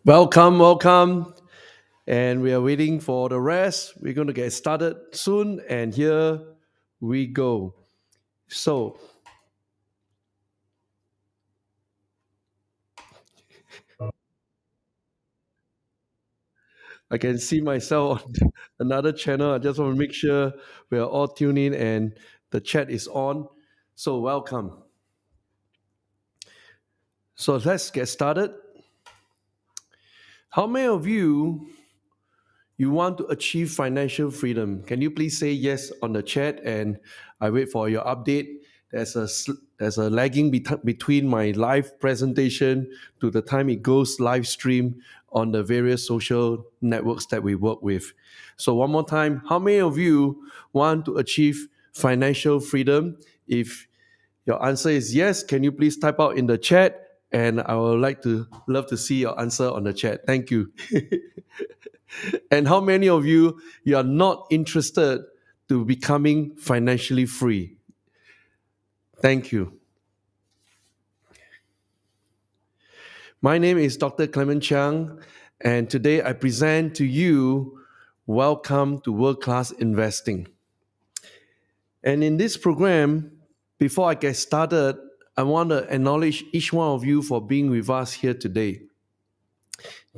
Welcome, welcome. And we are waiting for the rest. We're going to get started soon. And here we go. So I can see myself on another channel. I just want to make sure we are all tuned in and the chat is on. So welcome. So let's get started. How many of you want to achieve financial freedom? Can you please say yes on the chat? And I wait for your update. There's a lagging between my live presentation to the time it goes live stream on the various social networks that we work with. So one more time, how many of you want to achieve financial freedom? If your answer is yes, can you please type out in the chat? And I would love to see your answer on the chat. Thank you. And how many of you are not interested to becoming financially free? Thank you. My name is Dr. Clement Chiang, and today I present to you Welcome to World Class Investing. And in this program, before I get started, I want to acknowledge each one of you for being with us here today.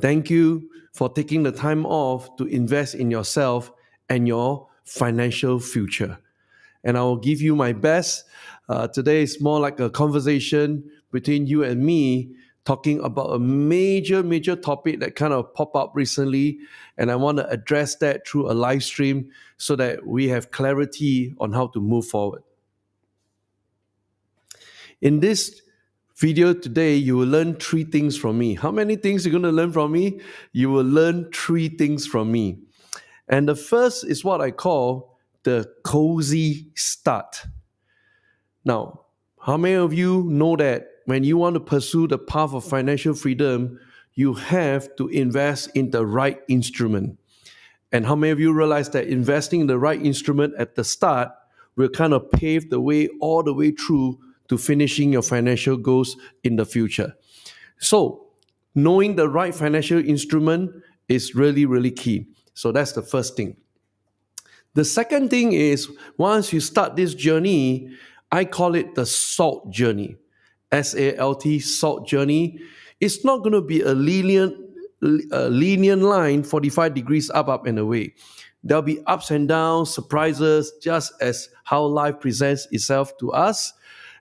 Thank you for taking the time off to invest in yourself and your financial future. And I will give you my best. Today is more like a conversation between you and me, talking about a major topic that kind of popped up recently. And I want to address that through a live stream so that we have clarity on how to move forward. In this video today, you will learn three things from me. How many things you're going to learn from me? You will learn three things from me. And the first is what I call the cozy start. Now, how many of you know that when you want to pursue the path of financial freedom, you have to invest in the right instrument? And how many of you realize that investing in the right instrument at the start will kind of pave the way all the way through to finishing your financial goals in the future? So, knowing the right financial instrument is really key. So, that's the first thing. The second thing is once you start this journey, I call it the SALT journey. SALT, SALT journey. It's not going to be a linear line, 45 degrees up and away. There'll be ups and downs, surprises, just as how life presents itself to us.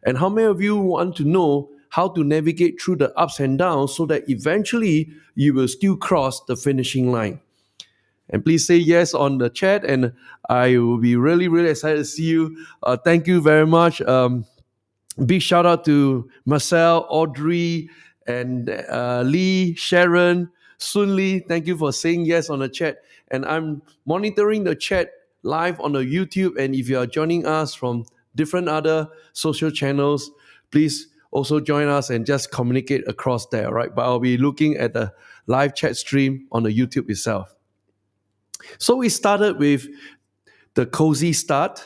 And how many of you want to know how to navigate through the ups and downs so that eventually you will still cross the finishing line? And please say yes on the chat, and I will be really excited to see you. Thank you very much. Big shout out to Marcel, Audrey, and Lee, Sharon, Sun Lee. Thank you for saying yes on the chat. And I'm monitoring the chat live on the YouTube. And if you are joining us from different other social channels, please also join us and just communicate across there, right? But I'll be looking at the live chat stream on the YouTube itself. So we started with the cozy start,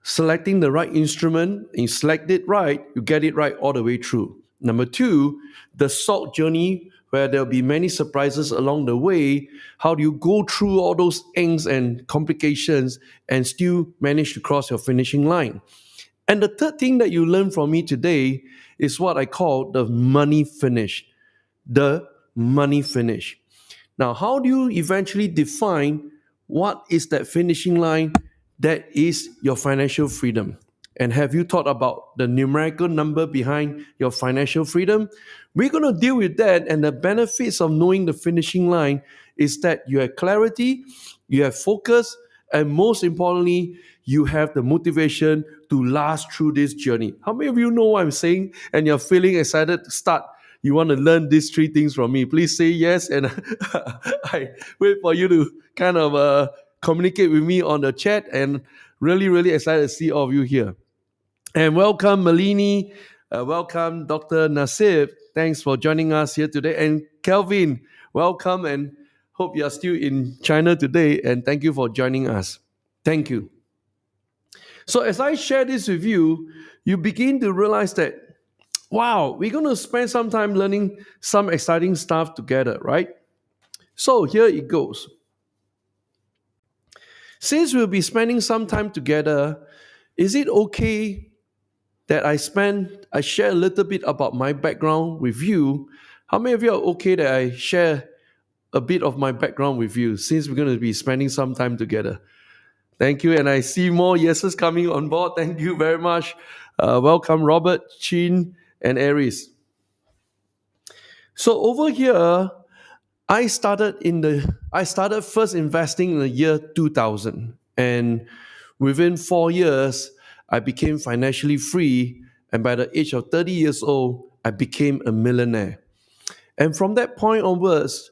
selecting the right instrument. You select it right, you get it right all the way through. Number two, the SALT journey, where there'll be many surprises along the way. How do you go through all those angst and complications and still manage to cross your finishing line? And the third thing that you learn from me today is what I call the money finish. The money finish. Now, how do you eventually define what is that finishing line that is your financial freedom? And have you thought about the numerical number behind your financial freedom? We're going to deal with that. And the benefits of knowing the finishing line is that you have clarity, you have focus, and most importantly, you have the motivation to last through this journey. How many of you know what I'm saying and you're feeling excited to start? You want to learn these three things from me? Please say yes, and I wait for you to kind of communicate with me on the chat. And really excited to see all of you here. And welcome, Malini. Welcome, Dr. Nasib. Thanks for joining us here today. And Kelvin, welcome, and hope you are still in China today. And thank you for joining us. Thank you. So as I share this with you, you begin to realize that Wow, we're going to spend some time learning some exciting stuff together, right? So here it goes. Since we'll be spending some time together, is it okay that I share a little bit about my background with you? How many of you are okay that I share a bit of my background with you since we're going to be spending some time together? Thank you. And I see more yeses coming on board. Thank you very much. Welcome, Robert, Chin, and Aries. So over here, I started first investing in the year 2000, and within 4 years, I became financially free. And by the age of 30 years old, I became a millionaire. And from that point onwards,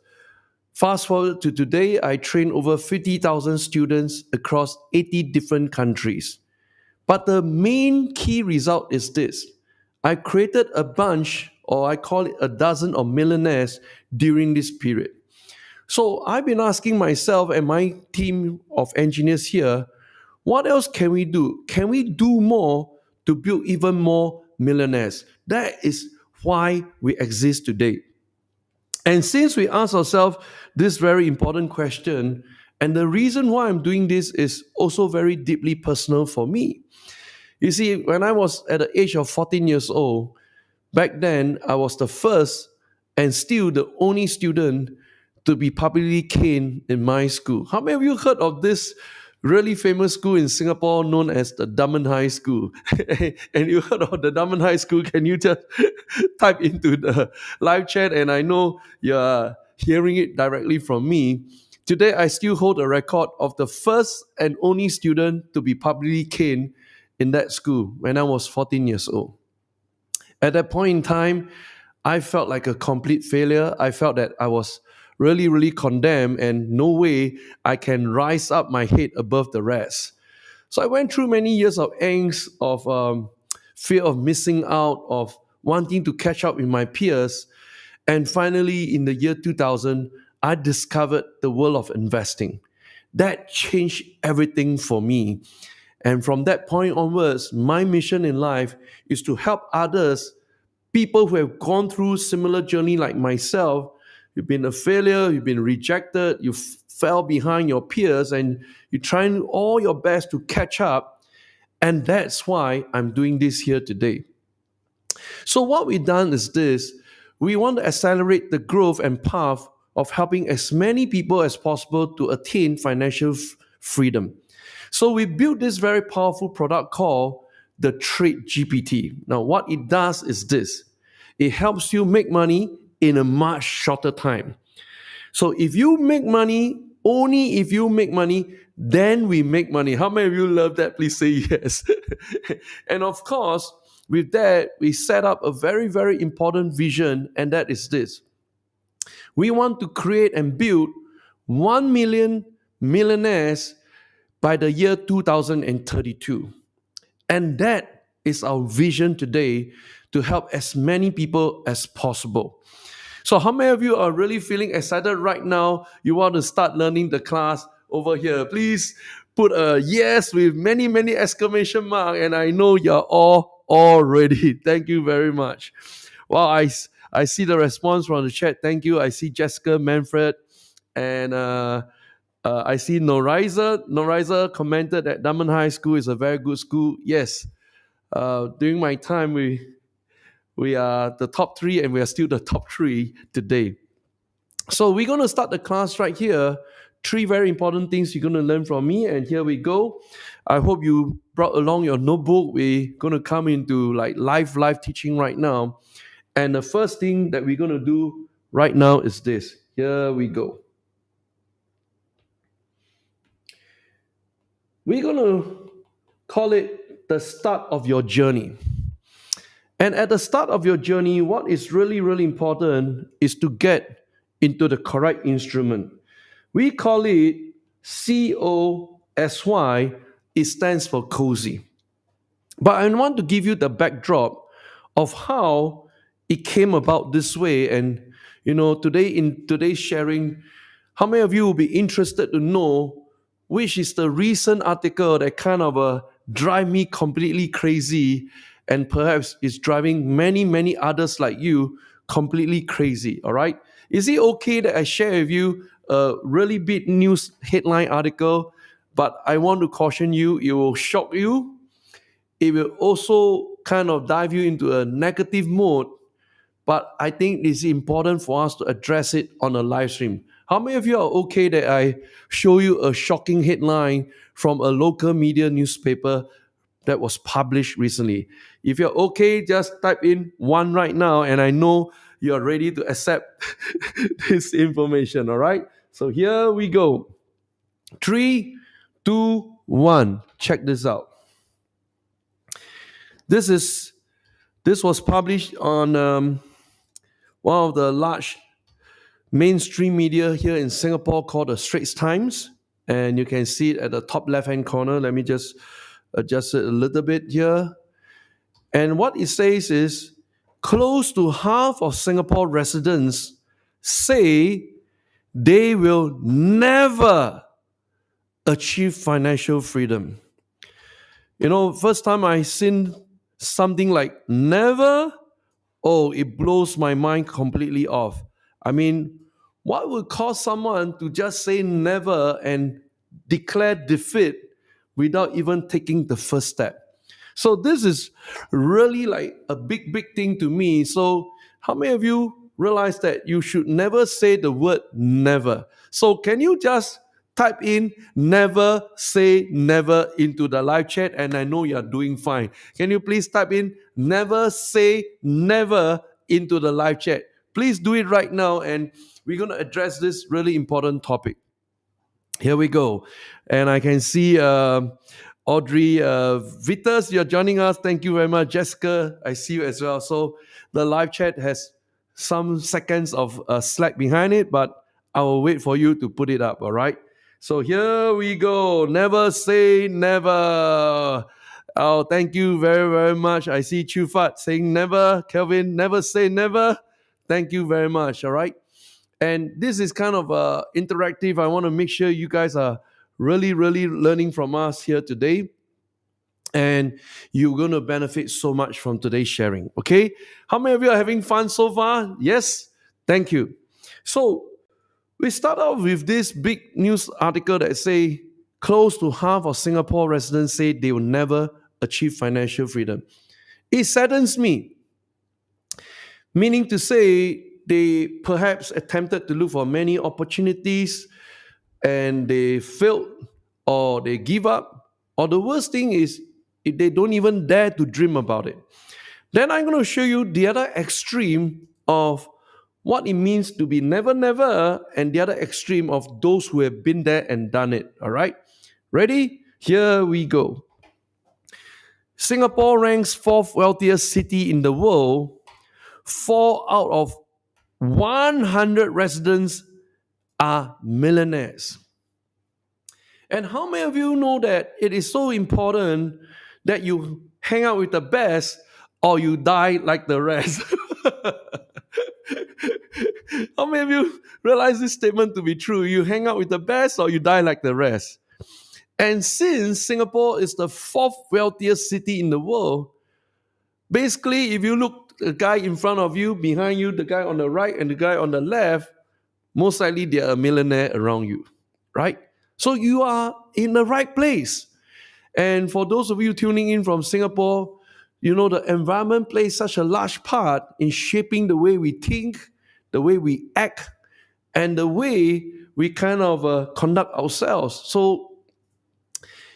fast forward to today, I train over 50,000 students across 80 different countries. But the main key result is this: I created a bunch, or I call it a dozen of millionaires during this period. So I've been asking myself and my team of engineers here, what else can we do? Can we do more to build even more millionaires? That is why we exist today. And since we ask ourselves this very important question, and the reason why I'm doing this is also very deeply personal for me. You see, when I was at the age of 14 years old, back then I was the first and still the only student to be publicly caned in my school. How many of you heard of this really famous school in Singapore known as the Dunman High School? And you heard of the Dunman High School? Can you just type into the live chat? And I know you're hearing it directly from me. Today, I still hold a record of the first and only student to be publicly caned in that school when I was 14 years old. At that point in time, I felt like a complete failure. I felt that I was really, really condemned, and no way I can rise up my head above the rest. So I went through many years of angst, of fear of missing out, of wanting to catch up with my peers. And finally, in the year 2000, I discovered the world of investing. That changed everything for me. And from that point onwards, my mission in life is to help others, people who have gone through similar journey like myself. You've been a failure, you've been rejected, you fell behind your peers, and you're trying all your best to catch up. And that's why I'm doing this here today. So what we've done is this: we want to accelerate the growth and path of helping as many people as possible to attain financial freedom. So we built this very powerful product called the Trade GPT. Now, what it does is this: it helps you make money in a much shorter time. So if you make money, only if you make money, then we make money. How many of you love that? Please say yes. And of course, with that, we set up a very, very important vision, and that is this: we want to create and build 1 million millionaires by the year 2032. And that is our vision today, to help as many people as possible. So how many of you are really feeling excited right now? You want to start learning the class over here? Please put a yes with many, many exclamation marks. And I know you're all ready. Thank you very much. Wow, I see the response from the chat. Thank you. I see Jessica, Manfred, and I see Noriza. Noriza commented that Dunman High School is a very good school. Yes. During my time, we are the top three, and we are still the top three today. So we're going to start the class right here. 3 very important things you're going to learn from me, and here we go. I hope you brought along your notebook. We're going to come into like live teaching right now. And the first thing that we're going to do right now is this. Here we go. We're going to call it the start of your journey. And at the start of your journey, what is really, really important is to get into the correct instrument. We call it COSY. It stands for cozy. But I want to give you the backdrop of how it came about this way. And, today in today's sharing, how many of you will be interested to know which is the recent article that kind of drive me completely crazy, and perhaps it's driving many, many others like you completely crazy, all right? Is it okay that I share with you a really big news headline article, but I want to caution you, it will shock you. It will also kind of dive you into a negative mode, but I think it's important for us to address it on a live stream. How many of you are okay that I show you a shocking headline from a local media newspaper that was published recently? If you're okay, just type in one right now, and I know you're ready to accept this information, all right? So here we go. 3, 2, 1. Check this out. This was published on one of the large mainstream media here in Singapore called the Straits Times, and you can see it at the top left-hand corner. Let me just adjust it a little bit here. And what it says is, close to half of Singapore residents say they will never achieve financial freedom. First time I seen something like never, it blows my mind completely off. I mean, what would cause someone to just say never and declare defeat without even taking the first step? So this is really like a big, big thing to me. So how many of you realize that you should never say the word never? So can you just type in never say never into the live chat, and I know you're doing fine. Can you please type in never say never into the live chat? Please do it right now, and we're going to address this really important topic. Here we go. And I can see Audrey Vitas, you're joining us. Thank you very much. Jessica, I see you as well. So the live chat has some seconds of slack behind it, but I will wait for you to put it up, all right? So here we go. Never say never. Oh, thank you very, very much. I see Chufat saying never. Kelvin, never say never. Thank you very much, all right? And this is kind of interactive. I want to make sure you guys are really, really learning from us here today. And you're going to benefit so much from today's sharing, okay? How many of you are having fun so far? Yes? Thank you. So we start off with this big news article that say close to half of Singapore residents say they will never achieve financial freedom. It saddens me, meaning to say they perhaps attempted to look for many opportunities and they failed, or they give up, or the worst thing is they don't even dare to dream about it. Then I'm going to show you the other extreme of what it means to be never, never, and the other extreme of those who have been there and done it. All right? Ready? Here we go. Singapore ranks 4th wealthiest city in the world. 4 out of 100 residents are millionaires. And how many of you know that it is so important that you hang out with the best or you die like the rest? How many of you realize this statement to be true? You hang out with the best or you die like the rest? And since Singapore is the 4th wealthiest city in the world, basically, if you look the guy in front of you, behind you, the guy on the right, and the guy on the left, most likely they are a millionaire around you, right? So you are in the right place. And for those of you tuning in from Singapore, you know the environment plays such a large part in shaping the way we think, the way we act, and the way we kind of conduct ourselves. So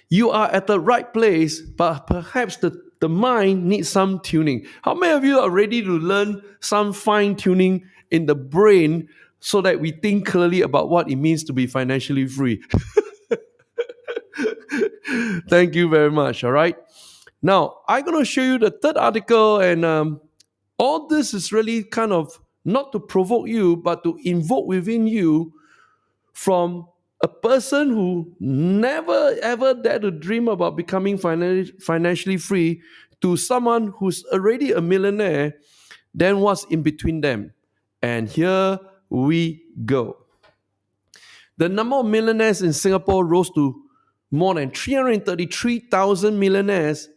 you are at the right place, but perhaps the mind needs some tuning. How many of you are ready to learn some fine tuning in the brain so that we think clearly about what it means to be financially free? Thank you very much, all right? Now, I'm going to show you the third article, and all this is really kind of not to provoke you, but to invoke within you from a person who never ever dared to dream about becoming financially free to someone who's already a millionaire, then what's in between them? And here we go. The number of millionaires in Singapore rose to more than 333,000 millionaires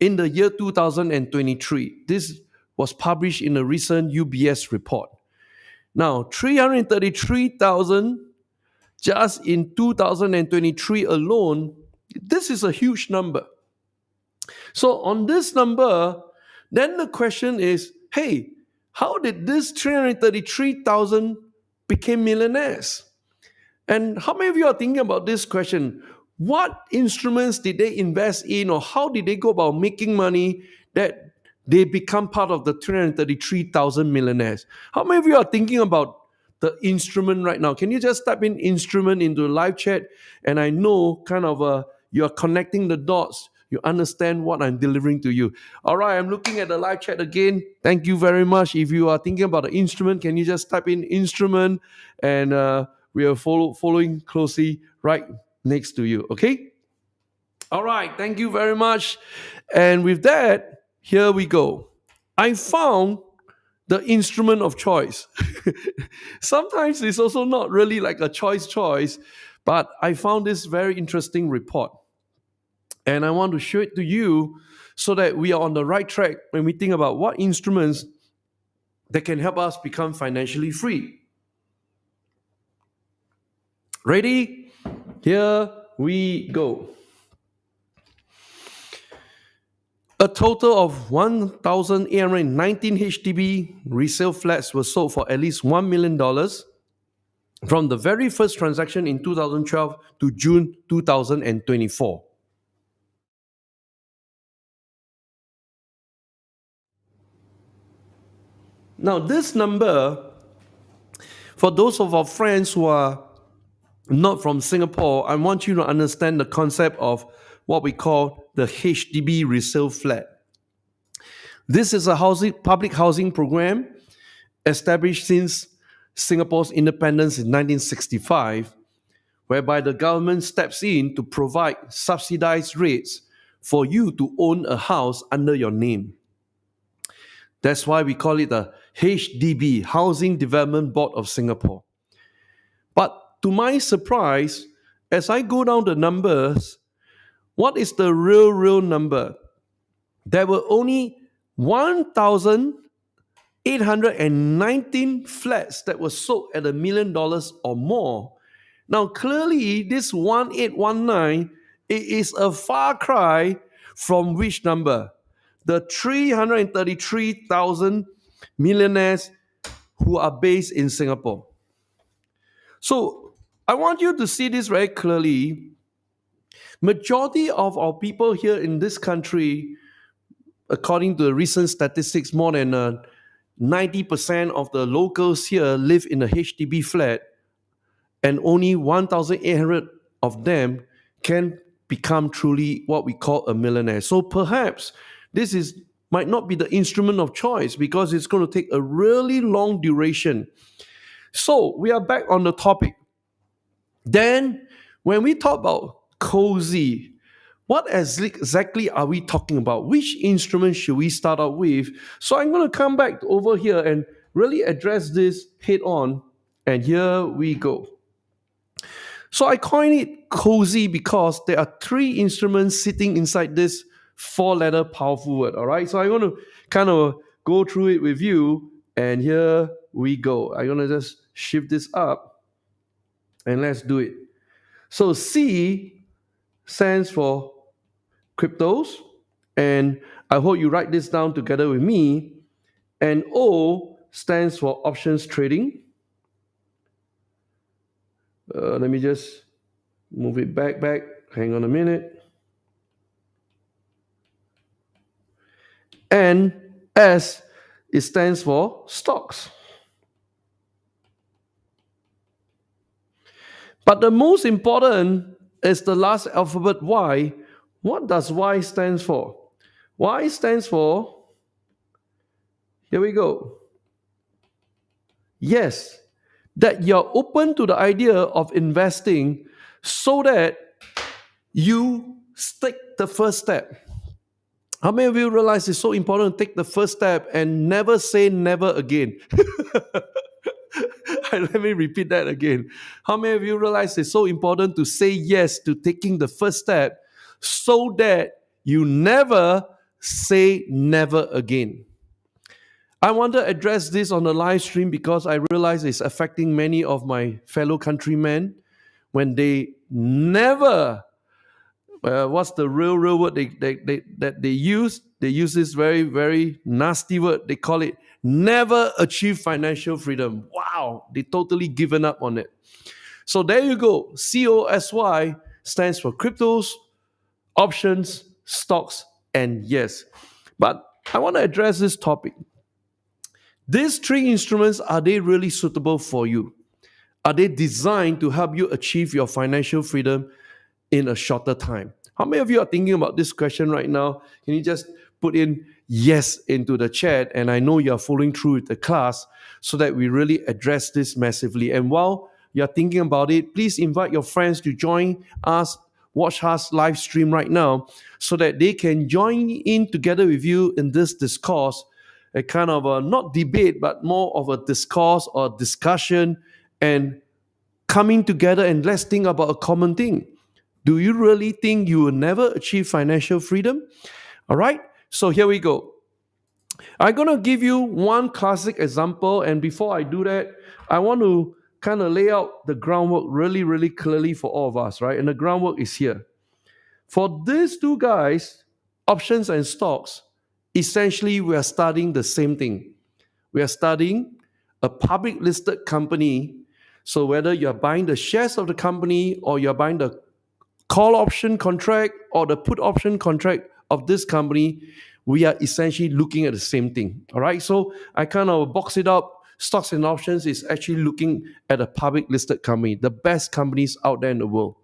in the year 2023. This was published in a recent UBS report. Now, 333,000 just in 2023 alone, this is a huge number. So on this number, then the question is, hey, how did this 333,000 become millionaires? And how many of you are thinking about this question? What instruments did they invest in, or how did they go about making money that they become part of the 333,000 millionaires? How many of you are thinking about the instrument right now? Can you just type in instrument into the live chat? And I know you're connecting the dots. You understand what I'm delivering to you. All right, I'm looking at the live chat again. Thank you very much. If you are thinking about the instrument, can you just type in instrument? And we are following closely right next to you. Okay? All right, thank you very much. And with that, here we go. I found the instrument of choice. Sometimes it's also not really like a choice, but I found this very interesting report. And I want to show it to you so that we are on the right track when we think about what instruments that can help us become financially free. Ready? Here we go. A total of 1,819 HDB resale flats were sold for at least $1 million from the very first transaction in 2012 to June 2024. Now, this number, for those of our friends who are not from Singapore, I want you to understand the concept of what we call the HDB resale flat. This is a public housing program established since Singapore's independence in 1965, whereby the government steps in to provide subsidized rates for you to own a house under your name. That's why we call it the HDB, Housing Development Board of Singapore. But to my surprise, as I go down the numbers, what is the real number? There were only 1,819 flats that were sold at $1 million or more. Now, clearly, this 1,819 is a far cry from which number? The 333,000 millionaires who are based in Singapore. So I want you to see this very clearly. Majority of our people here in this country, according to the recent statistics, more than 90% of the locals here live in a HDB flat, and only 1,800 of them can become truly what we call a millionaire. So perhaps this might not be the instrument of choice because it's going to take a really long duration. So we are back on the topic. Then when we talk about cozy, what exactly are we talking about? Which instrument should we start out with? So I'm going to come back over here and really address this head on. And here we go. So I coined it cozy because there are 3 instruments sitting inside this 4-letter powerful word. All right. So I'm going to kind of go through it with you. And here we go. I'm going to just shift this up and let's do it. So C stands for cryptos. And I hope you write this down together with me. And O stands for options trading. Let me just move it back. Hang on a minute. And S, it stands for stocks. But the most important is the last alphabet Y. What does Y stand for? Y stands for, here we go. Yes, that you're open to the idea of investing so that you take the first step. How many of you realize it's so important to take the first step and never say never again? Let me repeat that again. How many of you realize it's so important to say yes to taking the first step so that you never say never again. I want to address this on the live stream because I realize it's affecting many of my fellow countrymen when they never, what's the real word that they use? They use this very, very nasty word. They call it never achieve financial freedom. Wow, they totally given up on it. So there you go. COSY stands for cryptos, options, stocks, and yes. But I want to address this topic. These three instruments, are they really suitable for you? Are they designed to help you achieve your financial freedom in a shorter time? How many of you are thinking about this question right now? Can you just put in yes into the chat? And I know you're following through with the class so that we really address this massively. And while you're thinking about it, please invite your friends to join us, watch us live stream right now so that they can join in together with you in this discourse, a kind of a not debate, but more of a discourse or discussion and coming together and let's think about a common thing. Do you really think you will never achieve financial freedom? All right, so here we go. I'm going to give you one classic example. And before I do that, I want to kind of lay out the groundwork really, really clearly for all of us, right? And the groundwork is here. For these two guys, options and stocks, essentially we are studying the same thing. We are studying a public listed company. So whether you're buying the shares of the company or you're buying the call option contract or the put option contract of this company, we are essentially looking at the same thing. All right. So I kind of box it up. Stocks and options is actually looking at a public listed company, the best companies out there in the world.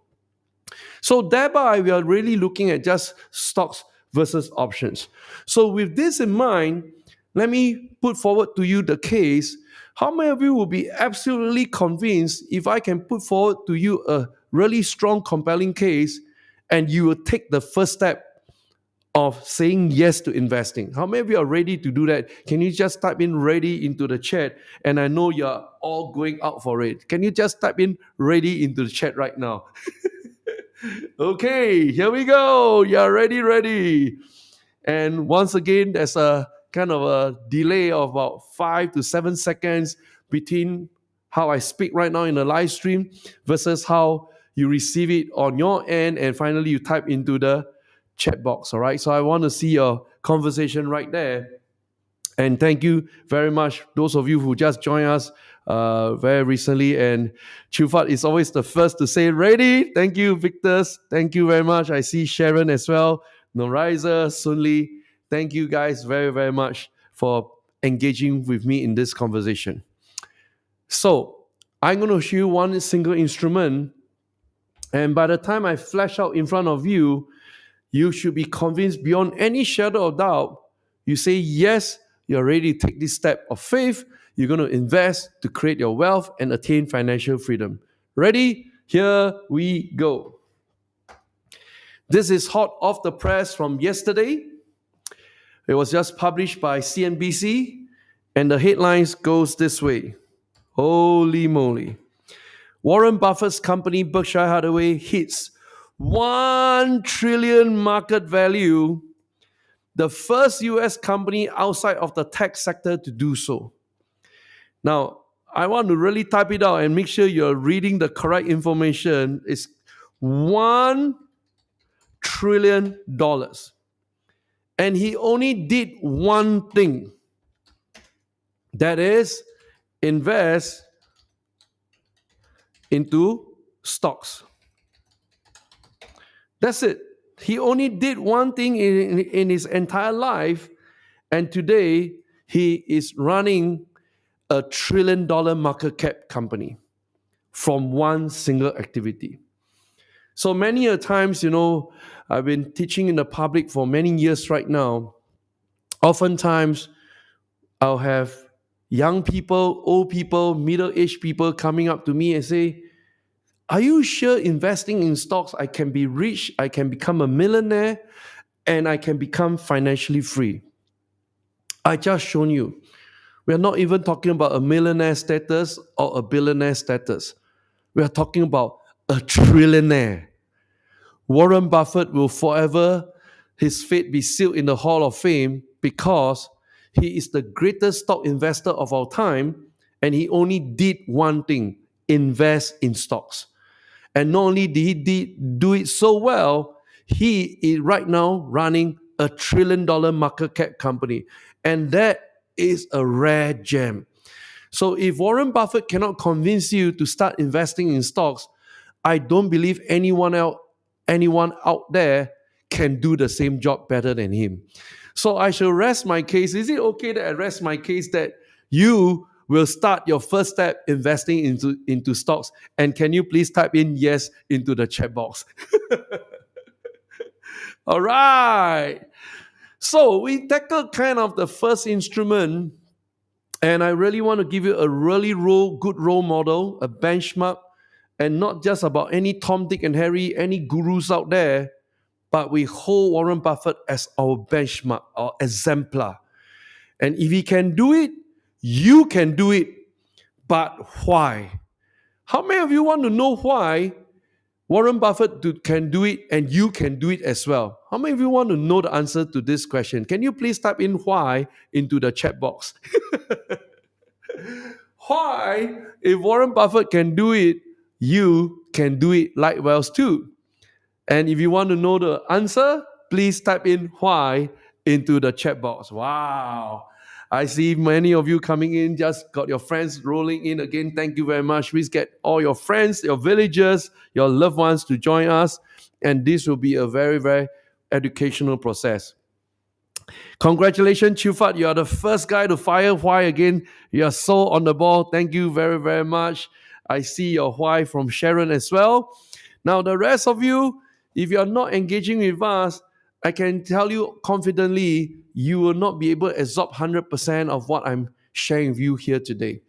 So thereby, we are really looking at just stocks versus options. So with this in mind, let me put forward to you the case. How many of you will be absolutely convinced if I can put forward to you a really strong, compelling case and you will take the first step of saying yes to investing? How many of you are ready to do that? Can you just type in ready into the chat? And I know you're all going out for it. Can you just type in ready into the chat right now? Okay, here we go. You're ready. And once again, there's a kind of a delay of about 5 to 7 seconds between how I speak right now in the live stream versus how you receive it on your end. And finally, you type into the chat box. All right. So I want to see your conversation right there. And thank you very much, those of you who just joined us very recently. And Chufat is always the first to say ready. Thank you, Victor. Thank you very much. I see Sharon as well. Noraiza, Sunli. Thank you guys very, very much for engaging with me in this conversation. So I'm going to show you one single instrument. And by the time I flash out in front of you, you should be convinced beyond any shadow of doubt. You say, yes, you're ready to take this step of faith. You're going to invest to create your wealth and attain financial freedom. Ready? Here we go. This is hot off the press from yesterday. It was just published by CNBC. And the headlines goes this way. Holy moly. Warren Buffett's company Berkshire Hathaway hits 1 trillion market value, the first US company outside of the tech sector to do so. Now, I want to really type it out and make sure you're reading the correct information. It's $1 trillion. And he only did one thing. That is, invest into stocks. That's it. He only did one thing in his entire life, and today he is running a $1 trillion market cap company from one single activity. So many a times, I've been teaching in the public for many years right now. Oftentimes, I'll have young people, old people, middle-aged people coming up to me and say, are you sure investing in stocks, I can be rich, I can become a millionaire, and I can become financially free? I just shown you. We are not even talking about a millionaire status or a billionaire status. We are talking about a trillionaire. Warren Buffett will forever, his fate be sealed in the Hall of Fame because he is the greatest stock investor of our time, and he only did one thing: invest in stocks. And not only did he do it so well, he is right now running $1 trillion market cap company. And that is a rare gem. So if Warren Buffett cannot convince you to start investing in stocks, I don't believe anyone out there can do the same job better than him. So I shall rest my case. Is it okay that I rest my case that you will start your first step investing into stocks? And can you please type in yes into the chat box? All right. So we tackled kind of the first instrument, and I really want to give you a really good role model, a benchmark, and not just about any Tom, Dick, and Harry, any gurus out there, but we hold Warren Buffett as our benchmark, our exemplar. And if he can do it, you can do it. But why? How many of you want to know why Warren Buffett can do it and you can do it as well? How many of you want to know the answer to this question? Can you please type in why into the chat box? Why, if Warren Buffett can do it, you can do it likewise too. And if you want to know the answer, please type in why into the chat box. Wow. I see many of you coming in, just got your friends rolling in again. Thank you very much. Please get all your friends, your villagers, your loved ones to join us. And this will be a very, very educational process. Congratulations, Chufat. You are the first guy to fire why again. You are so on the ball. Thank you very, very much. I see your why from Sharon as well. Now, the rest of you, if you are not engaging with us, I can tell you confidently, you will not be able to absorb 100% of what I'm sharing with you here today.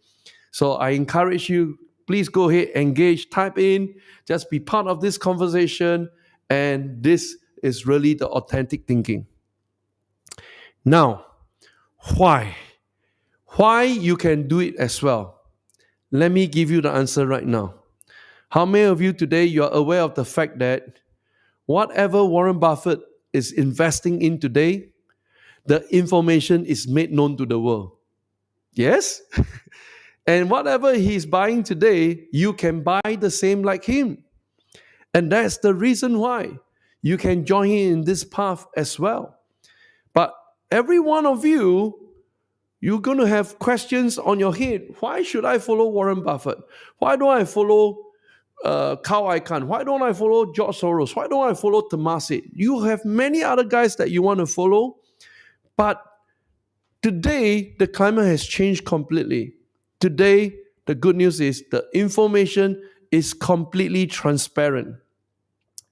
So I encourage you, please go ahead, engage, type in, just be part of this conversation. And this is really the authentic thinking. Now, why? Why you can do it as well? Let me give you the answer right now. How many of you today, you are aware of the fact that whatever Warren Buffett is investing in today, the information is made known to the world? Yes? And whatever he's buying today, you can buy the same like him. And that's the reason why you can join him in this path as well. But every one of you, you're going to have questions on your head. Why should I follow Warren Buffett? Why don't I follow Carl Icahn? Why don't I follow George Soros? Why don't I follow Temasek? You have many other guys that you want to follow. But today, the climate has changed completely. Today, the good news is the information is completely transparent.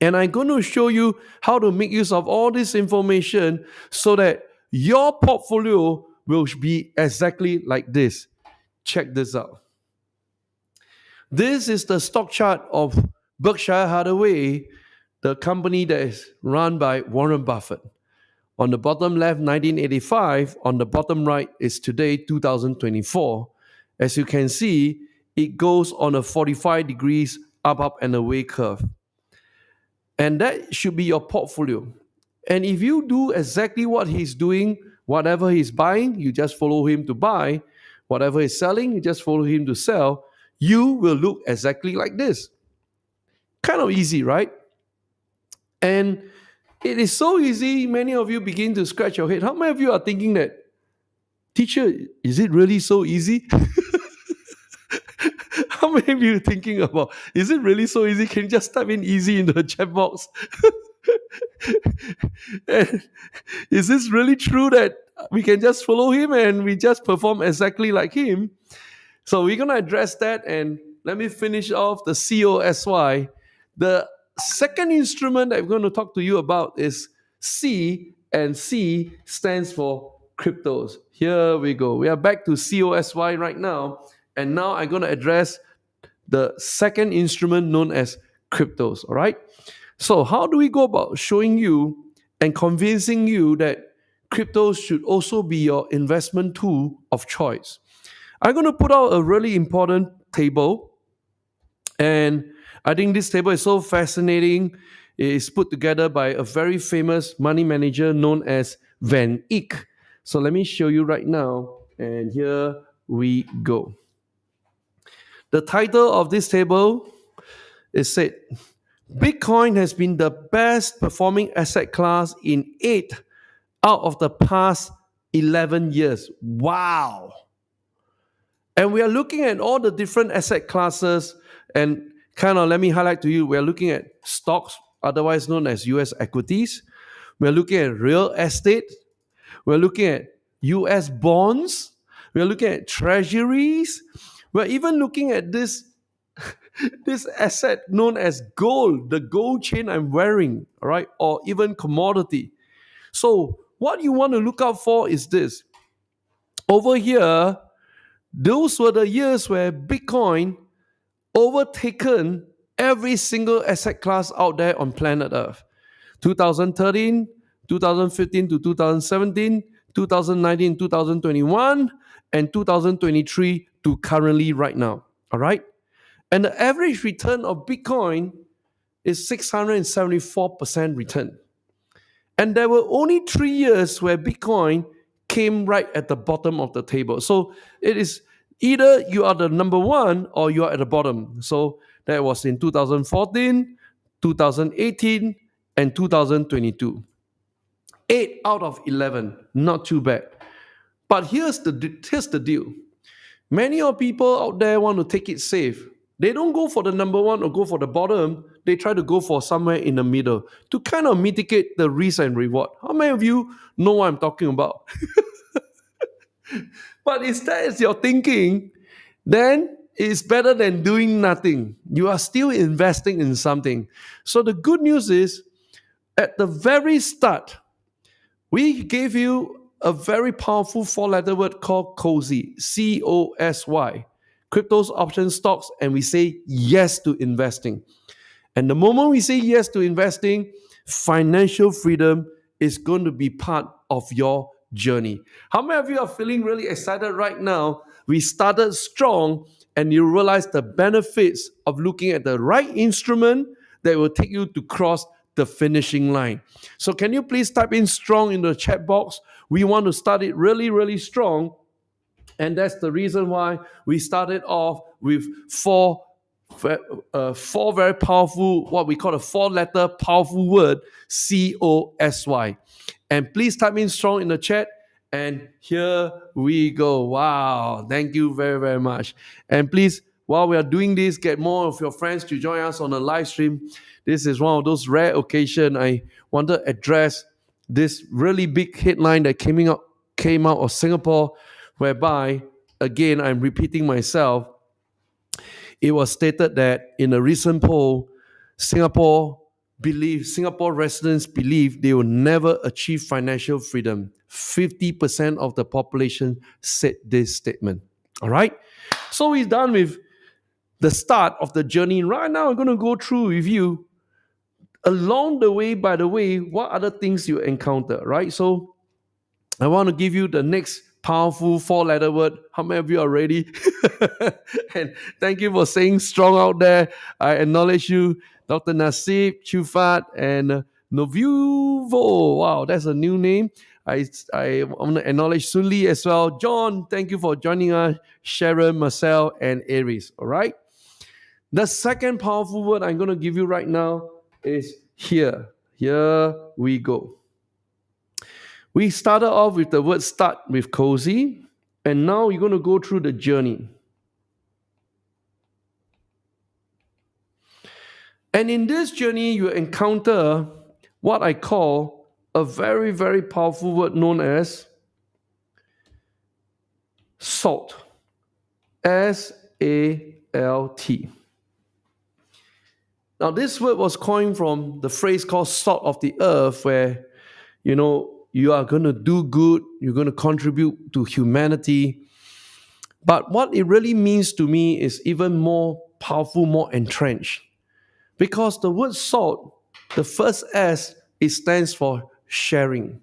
And I'm going to show you how to make use of all this information so that your portfolio will be exactly like this. Check this out. This is the stock chart of Berkshire Hathaway, the company that is run by Warren Buffett. On the bottom left, 1985. On the bottom right is today, 2024. As you can see, it goes on a 45 degrees up and away curve. And that should be your portfolio. And if you do exactly what he's doing, whatever he's buying, you just follow him to buy. Whatever he's selling, you just follow him to sell. You will look exactly like this. Kind of easy, right? And it is so easy, many of you begin to scratch your head. How many of you are thinking that, teacher, is it really so easy? How many of you are thinking about, is it really so easy? Can you just type in easy in the chat box? And is this really true that we can just follow him and we just perform exactly like him? So we're going to address that, and let me finish off the COSY. The second instrument that I'm going to talk to you about is C, and C stands for cryptos. Here we go. We are back to COSY right now, and now I'm going to address the second instrument known as cryptos, all right? So how do we go about showing you and convincing you that cryptos should also be your investment tool of choice? I'm going to put out a really important table, and I think this table is so fascinating. It is put together by a very famous money manager known as Van Eck. So let me show you right now. And here we go. The title of this table is said, Bitcoin has been the best performing asset class in 8 out of the past 11 years. Wow. And we are looking at all the different asset classes, and kind of let me highlight to you, we are looking at stocks, otherwise known as US equities. We are looking at real estate. We're looking at US bonds. We're looking at treasuries. We're even looking at this asset known as gold, the gold chain I'm wearing, all right, or even commodity. So what you want to look out for is this. Over here, those were the years where Bitcoin overtaken every single asset class out there on planet Earth. 2013, 2015 to 2017, 2019, 2021, and 2023 to currently right now. All right? And the average return of Bitcoin is 674% return. And there were only 3 years where Bitcoin came right at the bottom of the table. So it is either you are the number one or you are at the bottom. So that was in 2014, 2018, and 2022. 8 out of 11, not too bad. But here's the deal. Many of people out there want to take it safe. They don't go for the number one or go for the bottom. They try to go for somewhere in the middle to kind of mitigate the risk and reward. How many of you know what I'm talking about? But if that is your thinking, then it's better than doing nothing. You are still investing in something. So the good news is, at the very start, we gave you a very powerful 4-letter word called COSY, C-O-S-Y, cryptos, options, stocks, and we say yes to investing. And the moment we say yes to investing, financial freedom is going to be part of your journey. How many of you are feeling really excited right now? We started strong and you realize the benefits of looking at the right instrument that will take you to cross the finishing line. So can you please type in strong in the chat box? We want to start it really, really strong. And that's the reason why we started off with four very powerful, what we call a 4-letter powerful word, COSY. And please type in strong in the chat. And here we go. Wow. Thank you very, very much. And please, while we are doing this, get more of your friends to join us on the live stream. This is one of those rare occasions I want to address this really big headline that came out of Singapore, whereby, again, I'm repeating myself, it was stated that in a recent poll, Singapore residents believe they will never achieve financial freedom. 50% of the population said this statement. All right? So we're done with the start of the journey. Right now, I'm going to go through with you along the way, by the way, what other things you encounter, right? So I want to give you the next powerful 4-letter word. How many of you are ready? And thank you for saying strong out there. I acknowledge you, Dr. Nasib, Chufat, and Novuvo. Wow, that's a new name. I want to acknowledge Sunli as well. John, thank you for joining us. Sharon, Marcel, and Aries. All right. The second powerful word I'm going to give you right now is here. Here we go. We started off with the word start with COSY, and now you're going to go through the journey. And in this journey, you encounter what I call a very, very powerful word known as SALT. S-A-L-T. Now, this word was coined from the phrase called salt of the earth, where, you are going to do good, you're going to contribute to humanity. But what it really means to me is even more powerful, more entrenched. Because the word salt, the first S, it stands for sharing.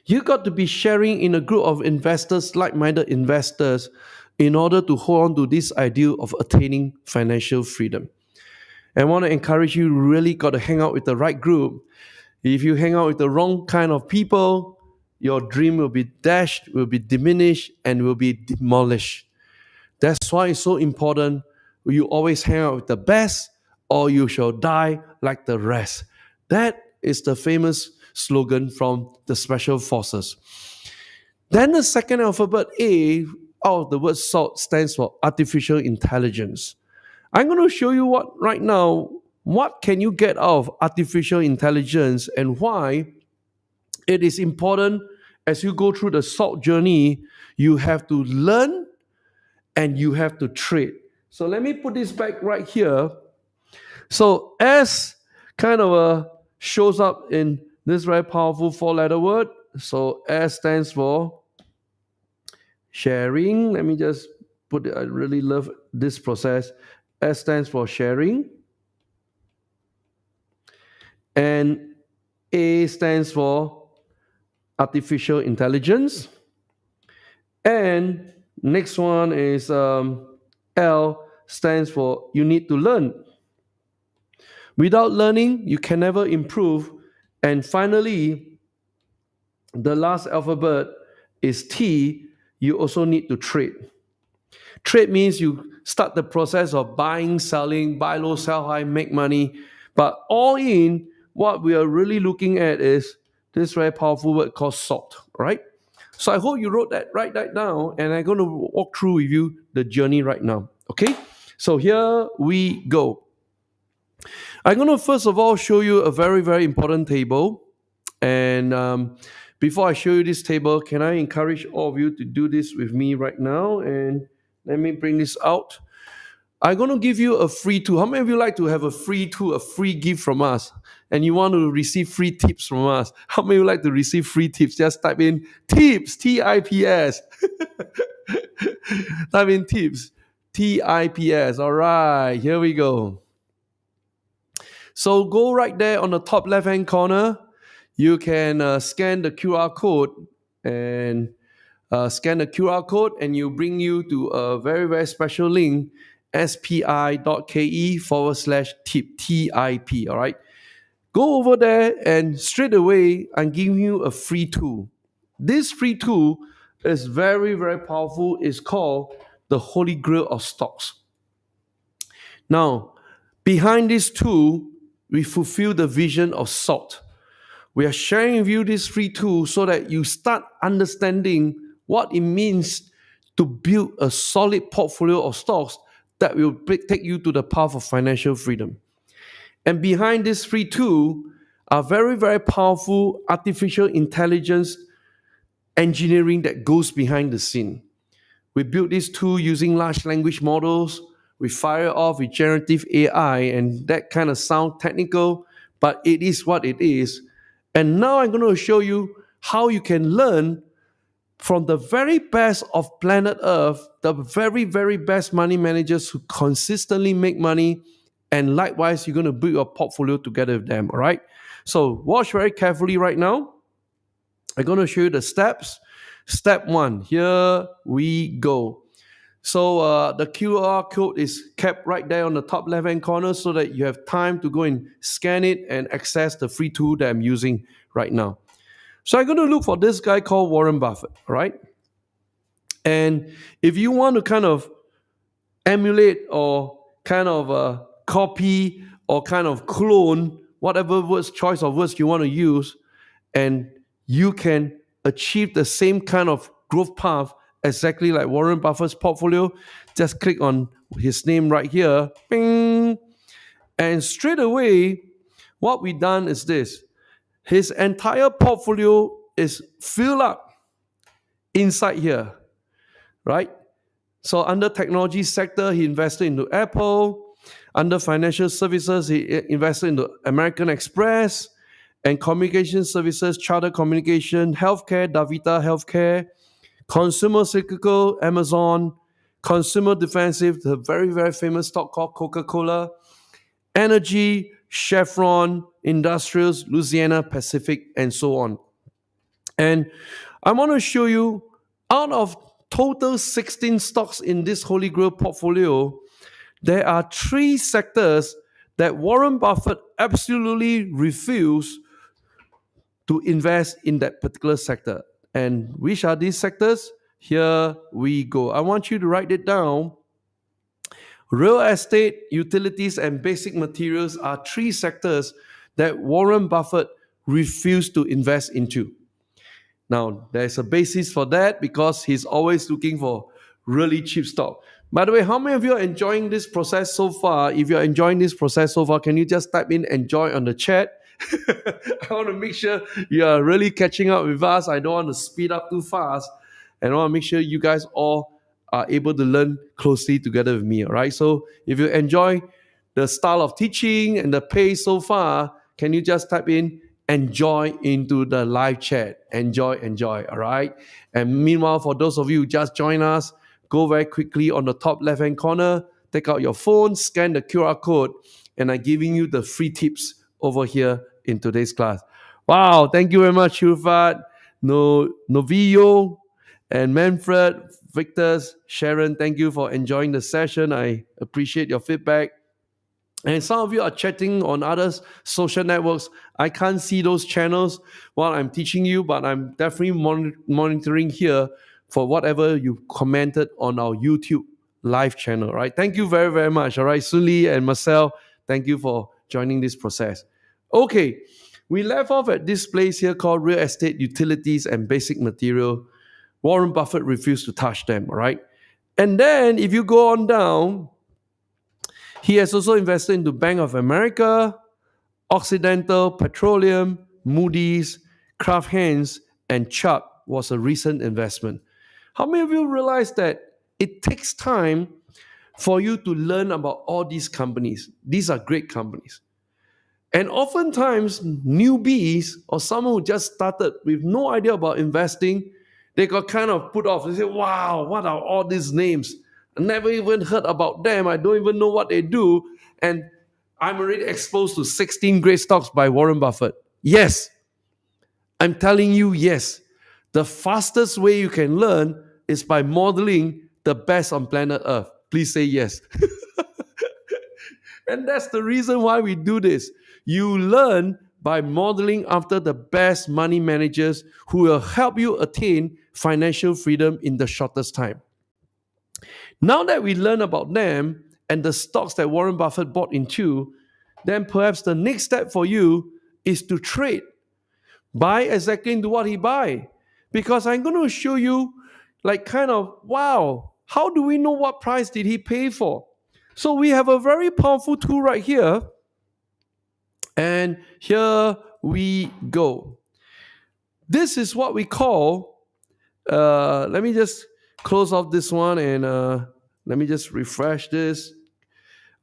You got to be sharing in a group of investors, like-minded investors, in order to hold on to this ideal of attaining financial freedom. And I want to encourage you, really got to hang out with the right group. If you hang out with the wrong kind of people, your dream will be dashed, will be diminished, and will be demolished. That's why it's so important. You always hang out with the best, or you shall die like the rest. That is the famous slogan from the Special Forces. Then the second alphabet, A, out of the word SALT, stands for artificial intelligence. I'm going to show you right now, what can you get out of artificial intelligence and why it is important as you go through the SALT journey. You have to learn and you have to trade. So let me put this back right here. So S kind of shows up in this very powerful 4-letter word. So S stands for sharing. Let me just put it. I really love this process. S stands for sharing. And A stands for artificial intelligence. And next one is L stands for you need to learn. Without learning, you can never improve. And finally, the last alphabet is T. You also need to trade. Trade means you start the process of buying, selling, buy low, sell high, make money. But all in, what we are really looking at is this very powerful word called SALT, right? So I hope you write that down, and I'm going to walk through with you the journey right now, okay? So here we go. I'm going to first of all show you a very, very important table. And before I show you this table, can I encourage all of you to do this with me right now? And let me bring this out. I'm going to give you a free tool. How many of you like to have a free tool, a free gift from us? And you want to receive free tips from us? How many of you like to receive free tips? Just type in tips, T-I-P-S. Type in tips, T-I-P-S. All right, here we go. So go right there on the top left-hand corner. You can scan the QR code and scan the QR code, and you bring you to a very, very special link, spi.ke/tip, T-I-P, all right? Go over there and straight away I'm giving you a free tool. This free tool is very, very powerful. It's called the Holy Grail of Stocks. Now, behind this tool, we fulfill the vision of SALT. We are sharing with you this free tool so that you start understanding what it means to build a solid portfolio of stocks that will take you to the path of financial freedom. And behind this free tool are very, very powerful artificial intelligence engineering that goes behind the scene. We built this tool using large language models. We fire off with generative AI, and that kind of sound technical, but it is what it is. And now I'm going to show you how you can learn from the very best of planet Earth, the very, very best money managers who consistently make money. And likewise, you're going to build your portfolio together with them, all right? So watch very carefully right now. I'm going to show you the steps. Step 1, here we go. So the QR code is kept right there on the top left-hand corner so that you have time to go and scan it and access the free tool that I'm using right now. So I'm going to look for this guy called Warren Buffett, right? And if you want to kind of emulate or kind of copy or kind of clone whatever choice of words you want to use, and you can achieve the same kind of growth path exactly like Warren Buffett's portfolio, just click on his name right here. Bing. And straight away, what we've done is this. His entire portfolio is filled up inside here, right? So under technology sector, he invested into Apple. Under financial services, he invested into American Express. And communication services, Charter Communication, healthcare, Davita Healthcare, consumer cyclical, Amazon, consumer defensive, the very, very famous stock called Coca-Cola, energy, Chevron, industrials, Louisiana Pacific, and so on. And I want to show you, out of total 16 stocks in this Holy Grail portfolio, there are 3 sectors that Warren Buffett absolutely refused to invest in that particular sector. And which are these sectors? Here we go. I want you to write it down. Real estate, utilities, and basic materials are three sectors that Warren Buffett refused to invest into. Now, there's a basis for that because he's always looking for really cheap stock. By the way, how many of you are enjoying this process so far? If you're enjoying this process so far, can you just type in enjoy on the chat? I want to make sure you are really catching up with us. I don't want to speed up too fast. And I want to make sure you guys all are able to learn closely together with me. All right. So if you enjoy the style of teaching and the pace so far, can you just type in enjoy into the live chat? Enjoy. All right. And meanwhile, for those of you who just join us, go very quickly on the top left-hand corner, take out your phone, scan the QR code, and I'm giving you the free tips over here in today's class. Wow, thank you very much, Shufat, Novio, and Manfred, Victor, Sharon. Thank you for enjoying the session. I appreciate your feedback. And some of you are chatting on other social networks. I can't see those channels while I'm teaching you, but I'm definitely monitoring here for whatever you commented on our YouTube live channel, right? Thank you very, very much, all right? Sully and Marcel, thank you for joining this process. Okay, we left off at this place here called real estate, utilities, and basic material. Warren Buffett refused to touch them, all right? And then if you go on down, he has also invested into Bank of America, Occidental Petroleum, Moody's, Kraft Heinz, and Chubb was a recent investment. How many of you realize that it takes time for you to learn about all these companies? These are great companies. And oftentimes, newbies or someone who just started with no idea about investing, they got kind of put off. They say, wow, what are all these names? I never even heard about them. I don't even know what they do. And I'm already exposed to 16 great stocks by Warren Buffett. Yes, I'm telling you, yes. The fastest way you can learn is by modeling the best on planet Earth. Please say yes. And that's the reason why we do this. You learn by modeling after the best money managers who will help you attain financial freedom in the shortest time. Now that we learn about them and the stocks that Warren Buffett bought into, then perhaps the next step for you is to trade. Buy exactly into what he buy. Because I'm going to show you wow, how do we know what price did he pay for? So we have a very powerful tool right here. And here we go. This is what we call, let me just close off this one and let me just refresh this.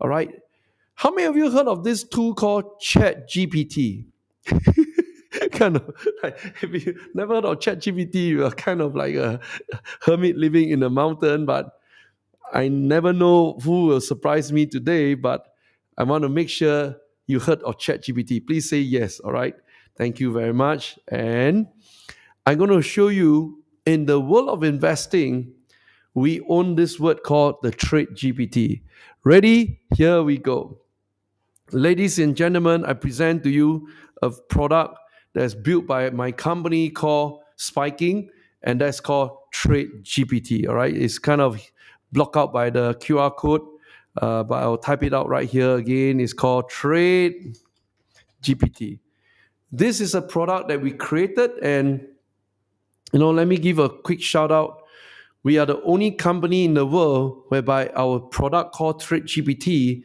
All right. How many of you heard of this tool called ChatGPT? Kind of like, if you never heard of ChatGPT, you are kind of like a hermit living in a mountain. But I never know who will surprise me today. But I want to make sure you heard of ChatGPT. Please say yes. All right. Thank you very much. And I'm going to show you in the world of investing, we own this word called the Trade GPT. Ready? Here we go. Ladies and gentlemen, I present to you a product that's built by my company called Spiking, and that's called Trade GPT. All right, it's kind of blocked out by the QR code, but I'll type it out right here again. It's called Trade GPT. This is a product that we created, and let me give a quick shout out. We are the only company in the world whereby our product called Trade GPT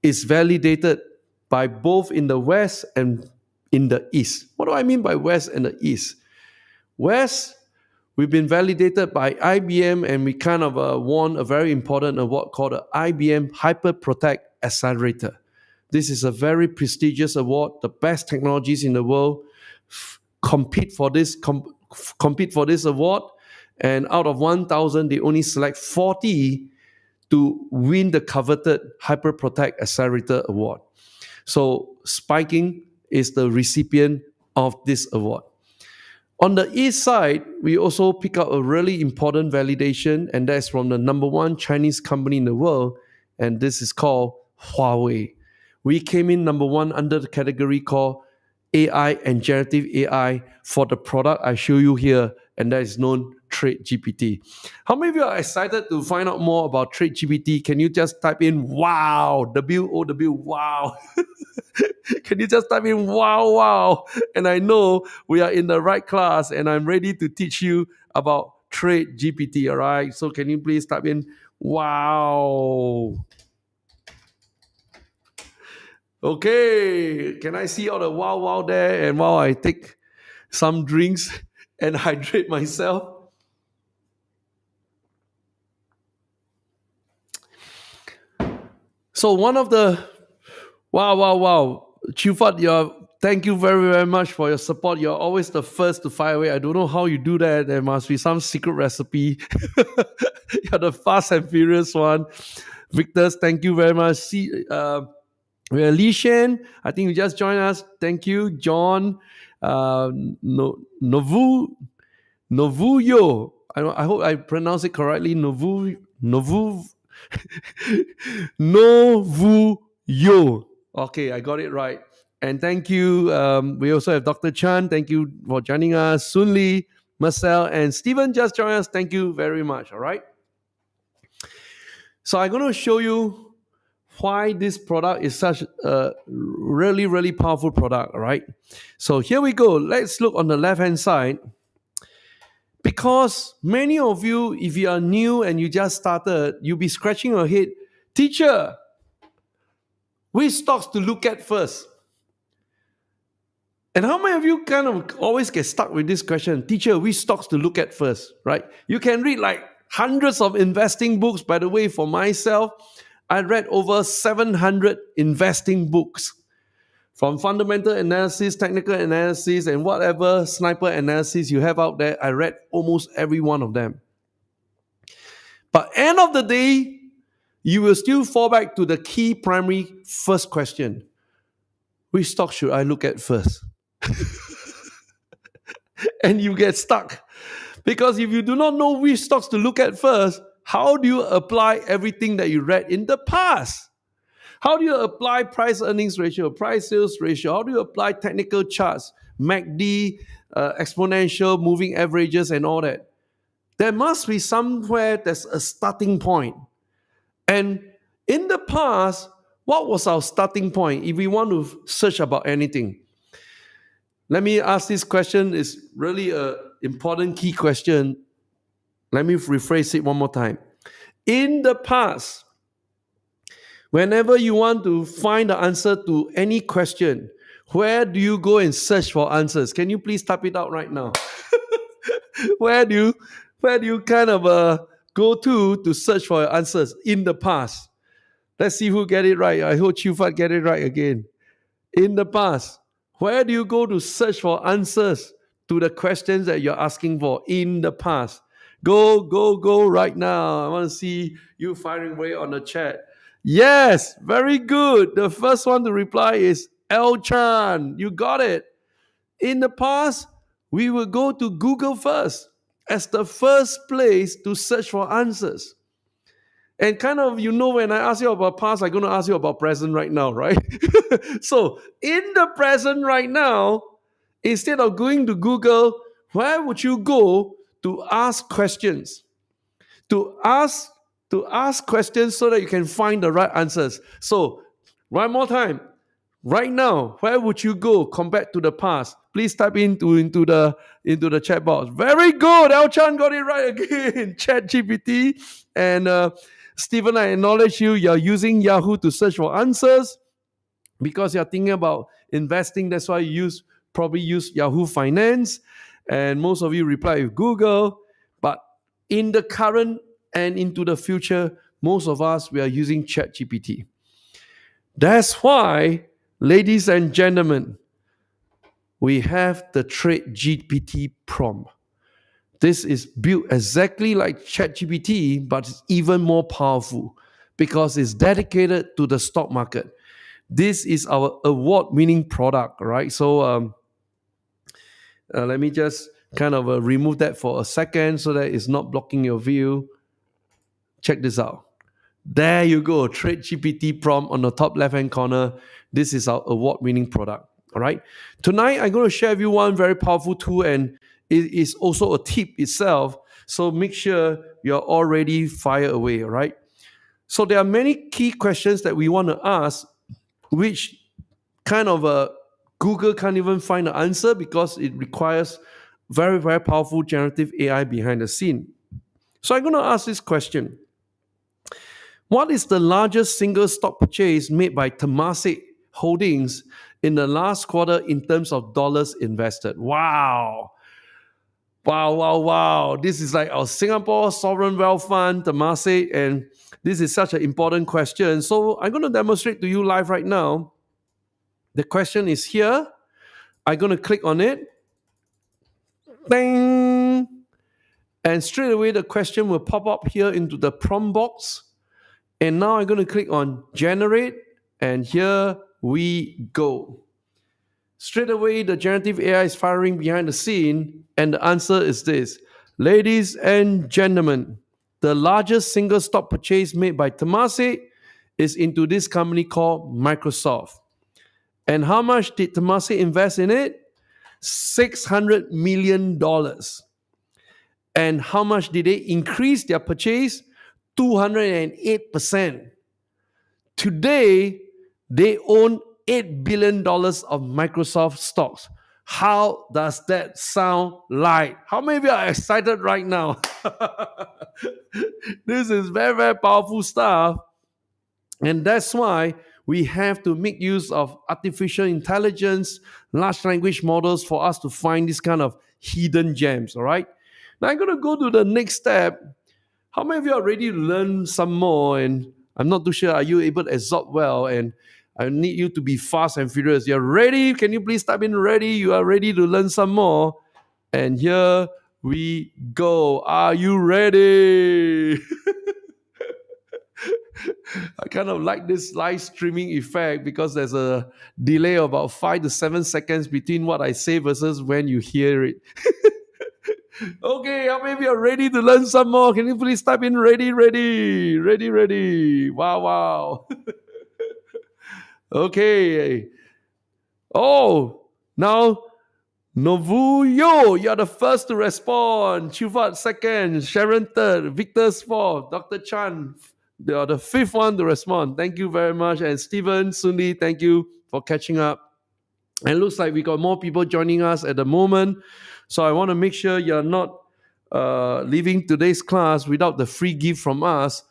is validated by both in the West and in the East. What do I mean by West and the East? West, we've been validated by IBM, and we kind of won a very important award called the IBM Hyper Protect Accelerator. This is a very prestigious award. The best technologies in the world compete for this award, and out of 1,000, they only select 40 to win the coveted Hyper Protect Accelerator Award. So Spiking is the recipient of this award. On the east side, we also pick up a really important validation, and that's from the number one Chinese company in the world, and this is called Huawei. We came in number one under the category called AI and generative AI for the product I show you here, and that is known Trade GPT. How many of you are excited to find out more about Trade GPT? Can you just type in wow, WOW, wow? Can you just type in wow, wow? And I know we are in the right class, and I'm ready to teach you about Trade GPT, all right? So can you please type in wow? Okay, can I see all the wow, wow there? And while I take some drinks and hydrate myself. So one of the wow. Chufat, thank you very, very much for your support. You're always the first to fire away. I don't know how you do that. There must be some secret recipe. You're the fast and furious one. Victor, thank you very much. We have Li Shen. I think you just joined us. Thank you. John. Novuyo. I hope I pronounce it correctly. Novuyo. Okay, I got it right. And thank you. We also have Dr. Chan. Thank you for joining us. Sun Lee, Marcel, and Stephen just joined us. Thank you very much. All right. So I'm going to show you why this product is such a really, really powerful product. All right. So here we go. Let's look on the left-hand side. Because many of you, if you are new and you just started, you'll be scratching your head. Teacher, which stocks to look at first? And how many of you kind of always get stuck with this question? Teacher, which stocks to look at first, right? You can read like hundreds of investing books. By the way, for myself, I read over 700 investing books. From fundamental analysis, technical analysis, and whatever sniper analysis you have out there, I read almost every one of them. But end of the day, you will still fall back to the key primary first question. Which stock should I look at first? And you get stuck. Because if you do not know which stocks to look at first, how do you apply everything that you read in the past? How do you apply price earnings ratio, price sales ratio? How do you apply technical charts, MACD, exponential, moving averages, and all that? There must be somewhere there's a starting point. And in the past, what was our starting point if we want to search about anything? Let me ask this question. It's really an important key question. Let me rephrase it one more time. In the past, whenever you want to find the answer to any question, where do you go and search for answers? Can you please type it out right now? Where do you kind of go to search for your answers in the past? Let's see who get it right. I hope Chufat get it right again. In the past, where do you go to search for answers to the questions that you're asking for in the past? Go right now. I want to see you firing away on the chat. Yes, very good. The first one to reply is El Chan. You got it. In the past, we would go to Google first as the first place to search for answers. And kind of, when I ask you about past, I'm going to ask you about present right now, right? So in the present right now, instead of going to Google, where would you go to ask questions? To ask questions so that you can find the right answers. So one more time. Right now, where would you go compared to the past? Please type into the chat box. Very good. El Chan got it right again. Chat GPT. And Stephen, I acknowledge you. You're using Yahoo to search for answers because you're thinking about investing. That's why you probably use Yahoo Finance. And most of you reply with Google. But in the current and into the future, most of us, we are using Chat GPT. That's why, ladies and gentlemen, we have the Trade GPT prompt. This is built exactly like ChatGPT, but it's even more powerful because it's dedicated to the stock market. This is our award-winning product, right? So let me just kind of remove that for a second so that it's not blocking your view. Check this out. There you go. Trade GPT prompt on the top left-hand corner. This is our award-winning product. All right. Tonight, I'm going to share with you one very powerful tool, and it is also a tip itself. So make sure you're already fired away. All right. So there are many key questions that we want to ask, which kind of Google can't even find the answer because it requires very, very powerful generative AI behind the scene. So I'm going to ask this question. What is the largest single stock purchase made by Temasek Holdings in the last quarter in terms of dollars invested? Wow. Wow, wow, wow. This is like our Singapore Sovereign Wealth Fund, Temasek, and this is such an important question. So I'm going to demonstrate to you live right now. The question is here. I'm going to click on it. Ding! And straight away, the question will pop up here into the prompt box. And now I'm going to click on generate, and here we go. Straight away, the generative AI is firing behind the scene, and the answer is this. Ladies and gentlemen, the largest single stock purchase made by Temasek is into this company called Microsoft. And how much did Temasek invest in it? $600 million. And how much did they increase their purchase? 208%. Today, they own $8 billion of Microsoft stocks. How does that sound like? How many of you are excited right now? This is very, very powerful stuff. And that's why we have to make use of artificial intelligence, large language models for us to find this kind of hidden gems, all right? Now I'm going to go to the next step. How many of you are ready to learn some more? And I'm not too sure, are you able to absorb well? And I need you to be fast and furious. You're ready? Can you please type in ready? You are ready to learn some more? And here we go. Are you ready? I kind of like this live streaming effect because there's a delay of about 5 to 7 seconds between what I say versus when you hear it. Okay, how many of you are ready to learn some more? Can you please type in ready, ready, ready, ready? Wow, wow. Okay. Oh, now Novuyo, you're the first to respond. Chuvat second, Sharon third, Victor's fourth, Dr. Chan, you're the fifth one to respond. Thank you very much. And Stephen, Sundi, thank you for catching up. And it looks like we got more people joining us at the moment. So I want to make sure you're not leaving today's class without the free gift from us.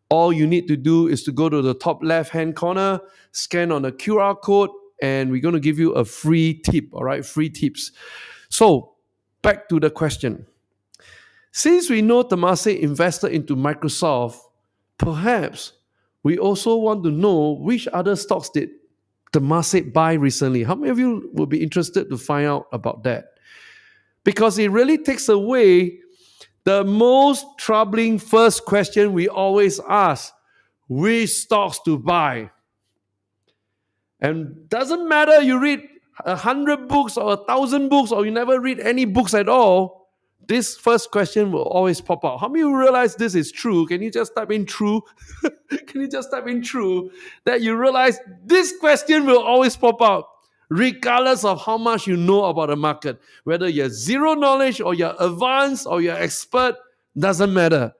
All you need to do is to go to the top left-hand corner, scan on the QR code, and we're going to give you a free tip, all right? Free tips. So back to the question. Since we know Temasek invested into Microsoft, perhaps we also want to know which other stocks did Temasek buy recently. How many of you will be interested to find out about that? Because it really takes away the most troubling first question we always ask: which stocks to buy? And doesn't matter you read 100 books or 1,000 books or you never read any books at all, this first question will always pop out. How many of you realize this is true? Can you just type in true? Can you just type in true? That you realize this question will always pop out, regardless of how much you know about the market. Whether you're zero knowledge or you're advanced or you're expert, doesn't matter.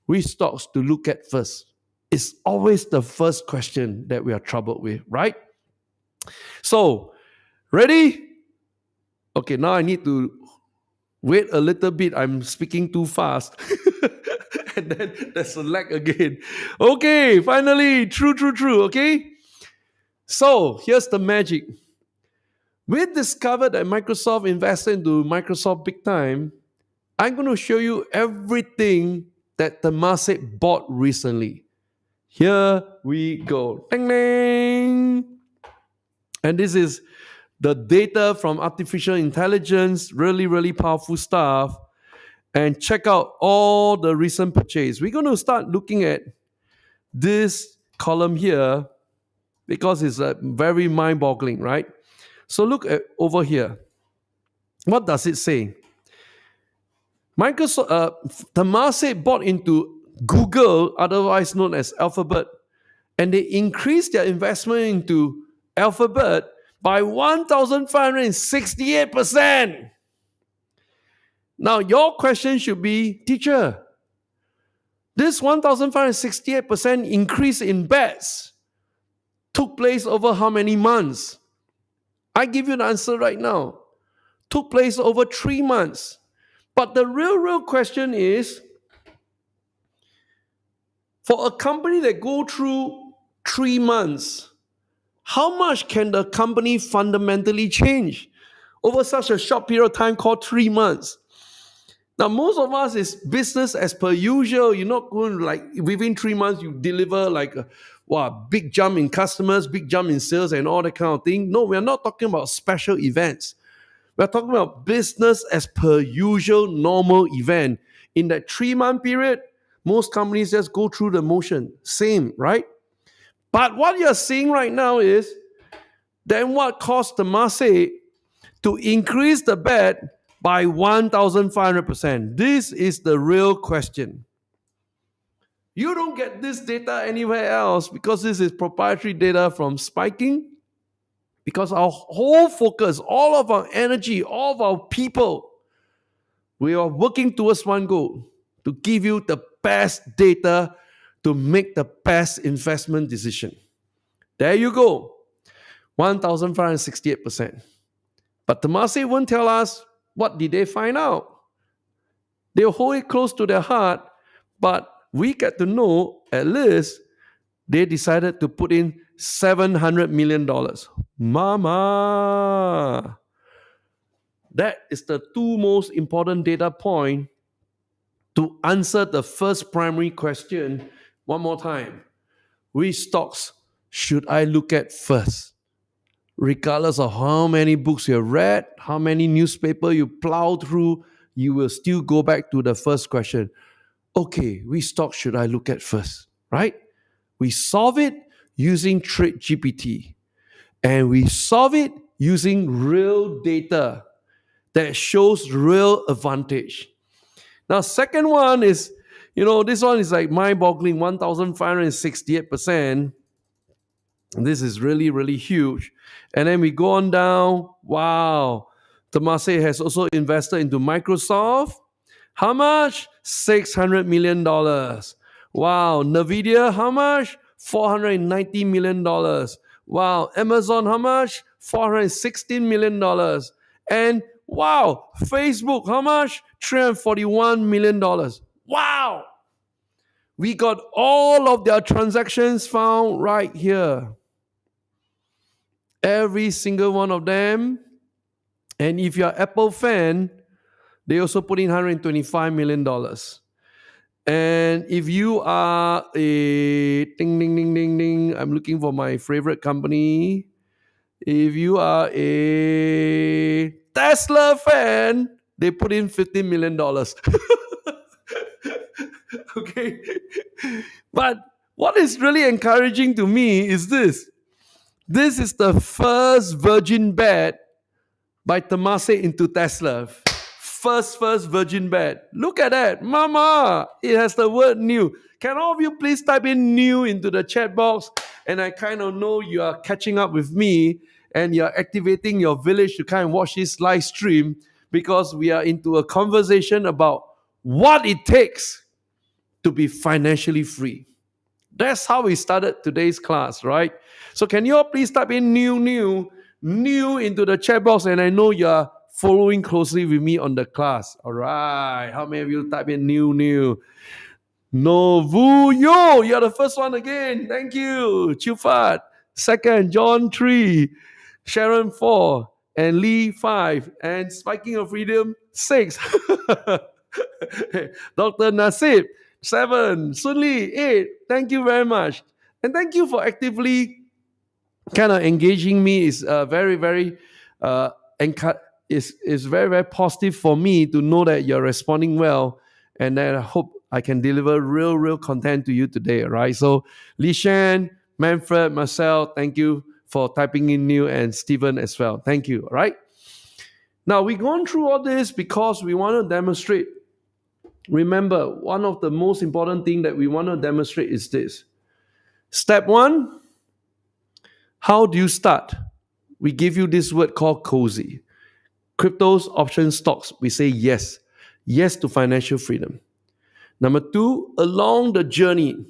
Which stocks to look at first? It's always the first question that we are troubled with, right? So, ready? Okay, now I need to wait a little bit. I'm speaking too fast. And then there's a lag again. Okay, finally, true, okay? So, here's the magic. We discovered that Microsoft invested into Microsoft big time. I'm going to show you everything that Temasek bought recently. Here we go. Ding, ding. And this is the data from artificial intelligence, really, really powerful stuff. And check out all the recent purchase. We're going to start looking at this column here because it's very mind-boggling, right? So look at over here. What does it say? Temasek bought into Google, otherwise known as Alphabet, and they increased their investment into Alphabet by 1,568%. Now, your question should be, teacher, this 1,568% increase in bets took place over how many months? I give you the answer right now. Took place over 3 months. But the real question is, for a company that go through 3 months, how much can the company fundamentally change over such a short period of time called 3 months? Now, most of us is business as per usual. You're not going like within 3 months you deliver like a big jump in customers, big jump in sales and all that kind of thing. No, we're not talking about special events. We're talking about business as per usual, normal event. In that 3-month period, most companies just go through the motion. Same, right? But what you're seeing right now is, then what caused Temasek to increase the bet by 1,500%? This is the real question. You don't get this data anywhere else because this is proprietary data from Spiking. Because our whole focus, all of our energy, all of our people, we are working towards one goal: to give you the best data to make the best investment decision. There you go, 1,568%. But Temasek won't tell us what did they find out. They'll hold it close to their heart, but we get to know at least they decided to put in $700 million. Mama! That is the two most important data point to answer the first primary question. One more time. Which stocks should I look at first? Regardless of how many books you have read, how many newspapers you plow through, you will still go back to the first question. Okay, which stock should I look at first? Right? We solve it using Trade GPT. And we solve it using real data that shows real advantage. Now, second one is, this one is like mind-boggling, 1,568%. This is really, really huge. And then we go on down. Wow. Temasek has also invested into Microsoft. How much? $600 million. Wow. NVIDIA, how much? $490 million. Wow. Amazon, how much? $416 million. And wow, Facebook, how much? $341 million. Wow. We got all of their transactions found right here. Every single one of them. And if you're an Apple fan, they also put in $125 million. And if you are a ding, ding, ding, ding, ding, I'm looking for my favorite company. If you are a Tesla fan, they put in $15 million. Okay. But what is really encouraging to me is this. This is the first virgin bet by Temasek into Tesla. First virgin bet. Look at that. Mama, it has the word new. Can all of you please type in new into the chat box? And I kind of know you are catching up with me and you're activating your village to kind of watch this live stream, because we are into a conversation about what it takes to be financially free. That's how we started today's class, right? So can you all please type in new into the chat box, and I know you're following closely with me on the class. All right. How many of you type in new? Novuyo, you're the first one again. Thank you. Chufat. Second, John 3. Sharon 4. And Lee 5. And Spiking of Freedom 6. Dr. Nasib 7. Sunli 8. Thank you very much. And thank you for actively kind of engaging me. Is very, very is very, very positive for me to know that you're responding well, and then I hope I can deliver real content to you today, right? So Lishan, Manfred, Marcel, thank you for typing in new, and Stephen as well. Thank you, all right? Now, we've gone through all this because we want to demonstrate Remember, one of the most important things that we want to demonstrate is this. Step one, how do you start? We give you this word called cozy. Cryptos, options, stocks, we say yes. Yes to financial freedom. Number two, along the journey,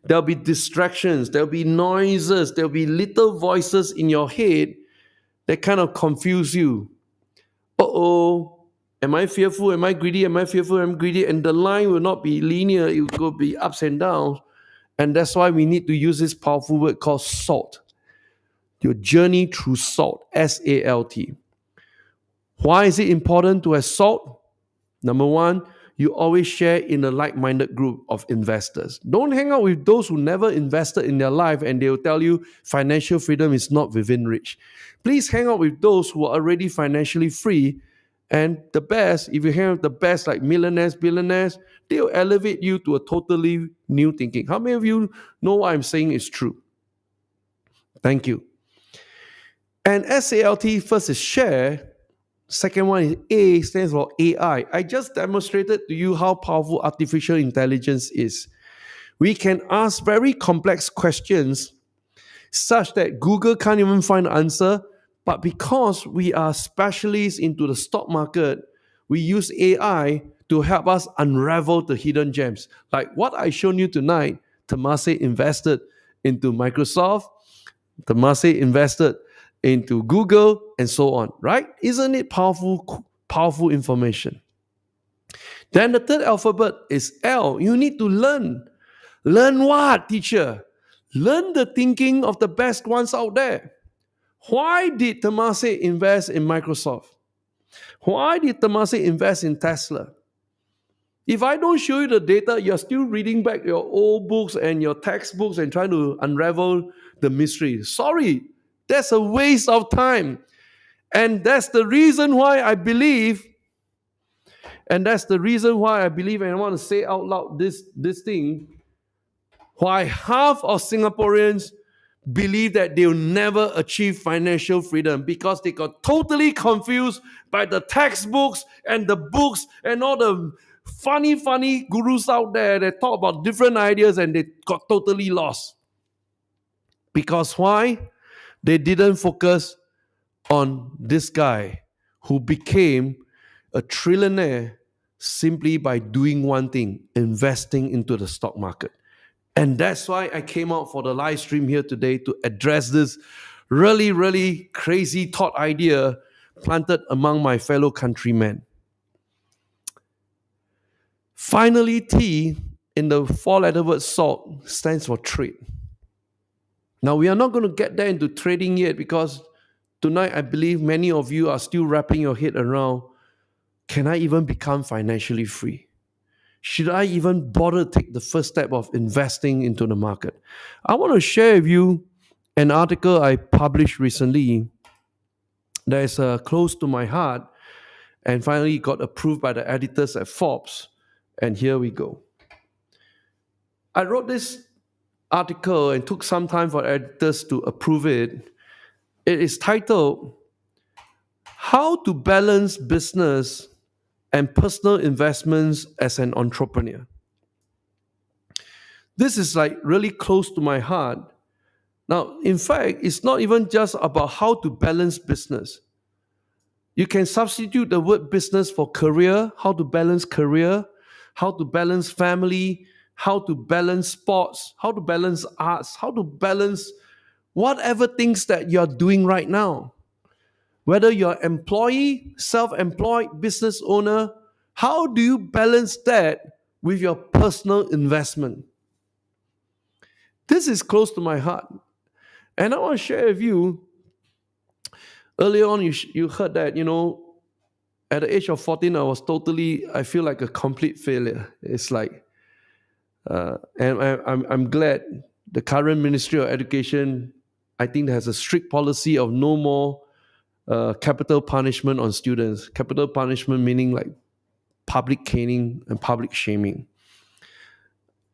there'll be distractions, there'll be noises, there'll be little voices in your head that kind of confuse you. Am I fearful? Am I greedy? Am I fearful? Am I greedy? And the line will not be linear, it will be ups and downs. And that's why we need to use this powerful word called SALT. Your journey through SALT, SALT. Why is it important to have SALT? Number one, you always share in a like-minded group of investors. Don't hang out with those who never invested in their life and they'll tell you financial freedom is not within reach. Please hang out with those who are already financially free. And the best, if you hang out with the best like millionaires, billionaires, they'll elevate you to a totally new thinking. How many of you know what I'm saying is true? Thank you. And SALT, first is share. Second one is A, stands for AI. I just demonstrated to you how powerful artificial intelligence is. We can ask very complex questions such that Google can't even find the answer, but because we are specialists into the stock market, we use AI to help us unravel the hidden gems. Like what I shown you tonight, Tomase invested into Microsoft, Tomase invested into Google, and so on, right? Isn't it powerful information? Then the third alphabet is L. You need to learn. Learn what, teacher? Learn the thinking of the best ones out there. Why did Tomase invest in Microsoft? Why did Tomase invest in Tesla? If I don't show you the data, you're still reading back your old books and your textbooks and trying to unravel the mystery. Sorry, that's a waste of time. And that's the reason why I believe, and I want to say out loud this thing, why half of Singaporeans believe that they'll never achieve financial freedom because they got totally confused by the textbooks and the books and all the funny gurus out there that talk about different ideas and they got totally lost. Because why? They didn't focus on this guy who became a trillionaire simply by doing one thing, investing into the stock market. And that's why I came out for the live stream here today to address this really crazy thought idea planted among my fellow countrymen. Finally, T in the four-letter word SALT stands for trade. Now, we are not going to get there into trading yet because tonight I believe many of you are still wrapping your head around, can I even become financially free? Should I even bother to take the first step of investing into the market? I want to share with you an article I published recently that is close to my heart and finally got approved by the editors at Forbes. And here we go. I wrote this article and took some time for editors to approve it. It is titled, How to Balance Business and Personal Investments as an Entrepreneur. This is like really close to my heart. Now, in fact, it's not even just about how to balance business. You can substitute the word business for career, how to balance career, how to balance family, how to balance sports, how to balance arts, how to balance whatever things that you're doing right now. Whether you're employee, self-employed, business owner, how do you balance that with your personal investment? This is close to my heart. And I want to share with you, earlier on you heard that, at the age of 14, I feel like a complete failure. It's like, and I'm glad the current Ministry of Education, I think, has a strict policy of no more capital punishment on students. Capital punishment meaning like public caning and public shaming.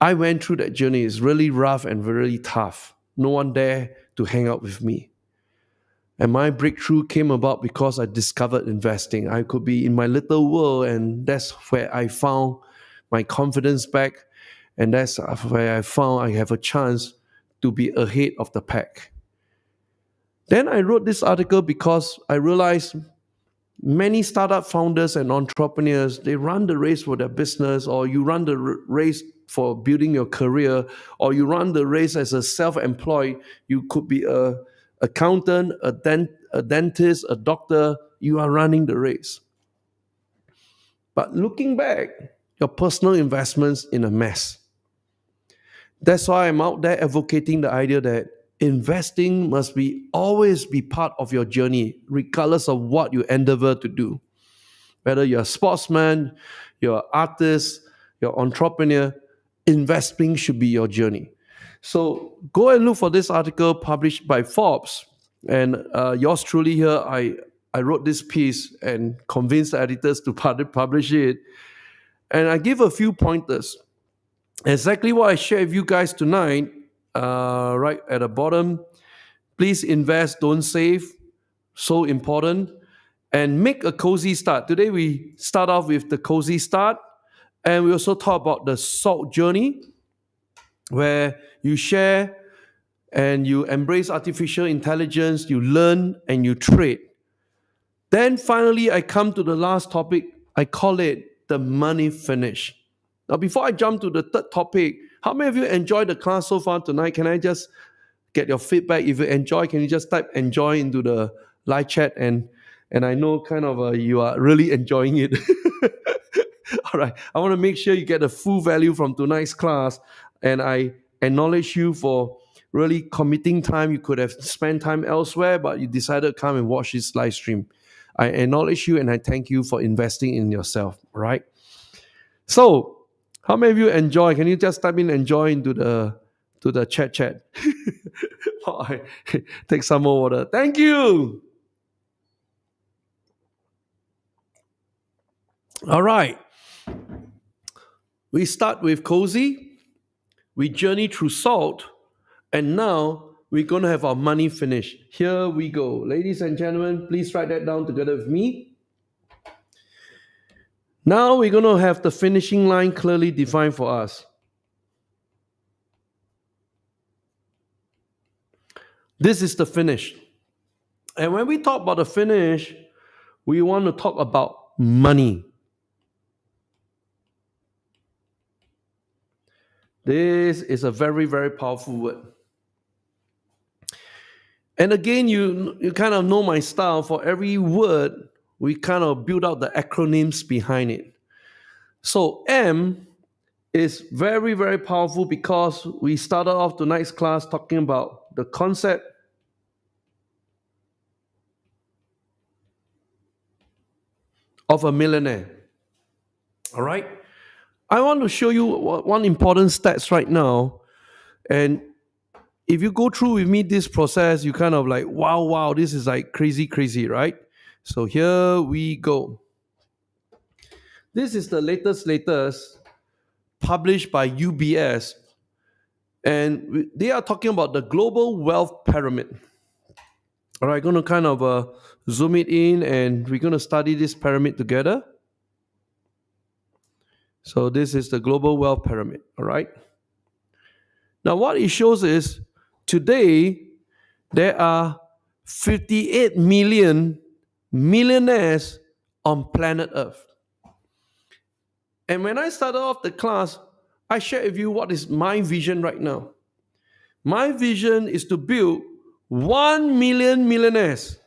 I went through that journey. It's really rough and really tough. No one there to hang out with me. And my breakthrough came about because I discovered investing. I could be in my little world, and that's where I found my confidence back. And that's where I found I have a chance to be ahead of the pack. Then I wrote this article because I realized many startup founders and entrepreneurs, they run the race for their business, or you run the race for building your career, or you run the race as a self-employed. You could be a accountant, a dentist, a doctor. You are running the race. But looking back, your personal investment's in a mess. That's why I'm out there advocating the idea that investing must always be part of your journey, regardless of what you endeavor to do. Whether you're a sportsman, you're an artist, you're an entrepreneur, investing should be your journey. So go and look for this article published by Forbes. And yours truly here, I wrote this piece and convinced the editors to publish it. And I give a few pointers. Exactly what I share with you guys tonight, right at the bottom. Please invest, don't save. So important. And make a cozy start. Today we start off with the cozy start. And we also talk about the SALT journey, where you share and you embrace artificial intelligence, you learn and you trade. Then finally, I come to the last topic. I call it the money finish. Now, before I jump to the third topic, how many of you enjoyed the class so far tonight? Can I just get your feedback? If you enjoy, can you just type enjoy into the live chat? And I know kind of you are really enjoying it. All right. I want to make sure you get the full value from tonight's class. And I acknowledge you for really committing time. You could have spent time elsewhere, but you decided to come and watch this live stream. I acknowledge you and I thank you for investing in yourself. All right. So, how many of you enjoy? Can you just type in enjoy into the chat? Oh, take some more water. Thank you. All right. We start with cozy. We journey through SALT. And now we're going to have our money finish. Here we go. Ladies and gentlemen, please write that down together with me. Now we're going to have the finishing line clearly defined for us. This is the finish. And when we talk about the finish, we want to talk about money. This is a very, very powerful word. And again, you kind of know my style. For every word, we kind of build out the acronyms behind it. So M is very, very powerful because we started off tonight's class talking about the concept of a millionaire. All right? I want to show you one important stats right now. And if you go through with me this process, you kind of like, wow, this is like crazy, right? So here we go. This is the latest published by UBS. And they are talking about the global wealth pyramid. All right, going to kind of zoom it in and we're going to study this pyramid together. So this is the global wealth pyramid, all right? Now what it shows is today there are 58 million millionaires on planet Earth. And when I started off the class, I shared with you what is my vision right now. My vision is to build 1 million millionaires.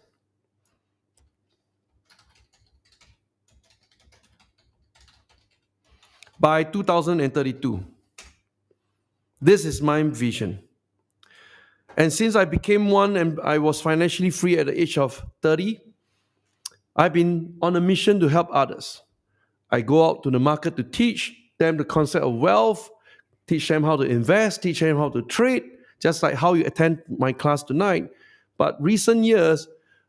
By 2032. This is my vision. And since I became one and I was financially free at the age of 30, I've been on a mission to help others. I go out to the market to teach them the concept of wealth, teach them how to invest, teach them how to trade, just like how you attend my class tonight. But recent years,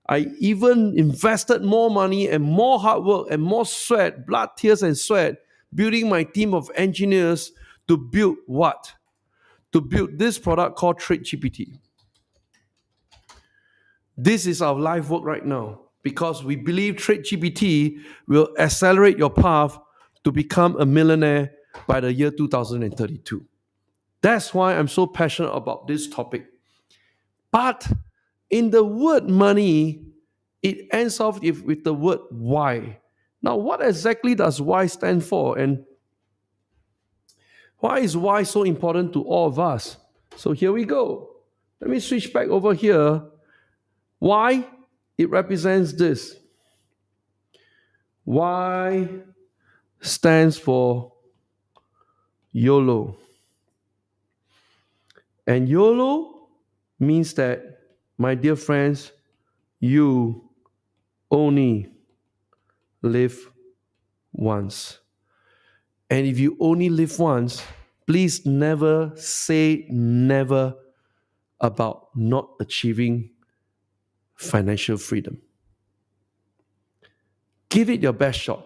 I even invested more money and more hard work and more sweat, blood, tears, and sweat, building my team of engineers to build what? To build this product called TradeGPT. This is our life work right now because we believe TradeGPT will accelerate your path to become a millionaire by the year 2032. That's why I'm so passionate about this topic. But in the word money, it ends off with the word why. Now, what exactly does why stand for? And why is why so important to all of us? So here we go. Let me switch back over here. Why? It represents this. Y stands for YOLO. And YOLO means that, my dear friends, you only live once. And if you only live once, please never say never about not achieving financial freedom. Give it your best shot.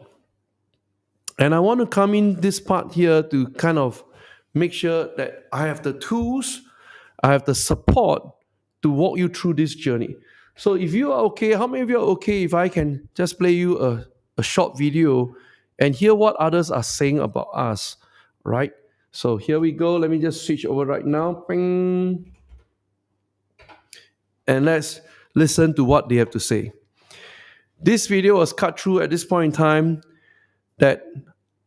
And I want to come in this part here to kind of make sure that I have the tools, I have the support to walk you through this journey. So if you are okay, how many of you are okay if I can just play you a short video and hear what others are saying about us, right? So here we go. Let me just switch over right now. Bing. And let's listen to what they have to say. This video was cut through at this point in time that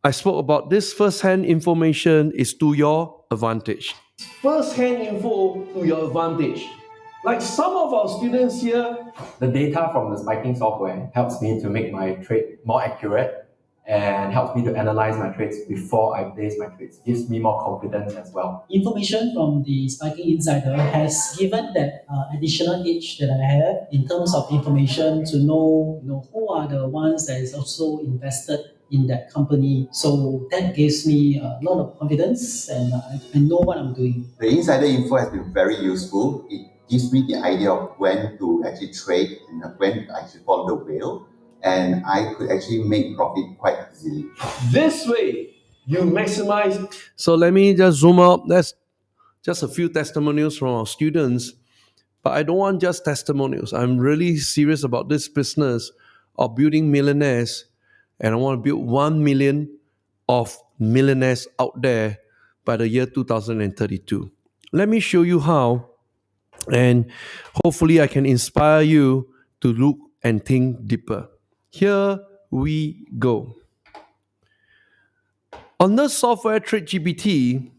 I spoke about this first-hand information is to your advantage. First-hand info to your advantage. Like some of our students here, the data from the spiking software helps me to make my trade more accurate and helps me to analyze my trades before I place my trades. Gives me more confidence as well. Information from the spiking insider has given that additional edge that I have in terms of information to know, who are the ones that is also invested in that company. So that gives me a lot of confidence and I know what I'm doing. The insider info has been very useful. It gives me the idea of when to actually trade and when to actually follow the whale. And I could actually make profit quite easily. This way, you maximize. So let me just zoom out. That's just a few testimonials from our students. But I don't want just testimonials. I'm really serious about this business of building millionaires. And I want to build 1 million of millionaires out there by the year 2032. Let me show you how. And hopefully I can inspire you to look and think deeper. Here we go. On the software TradeGPT,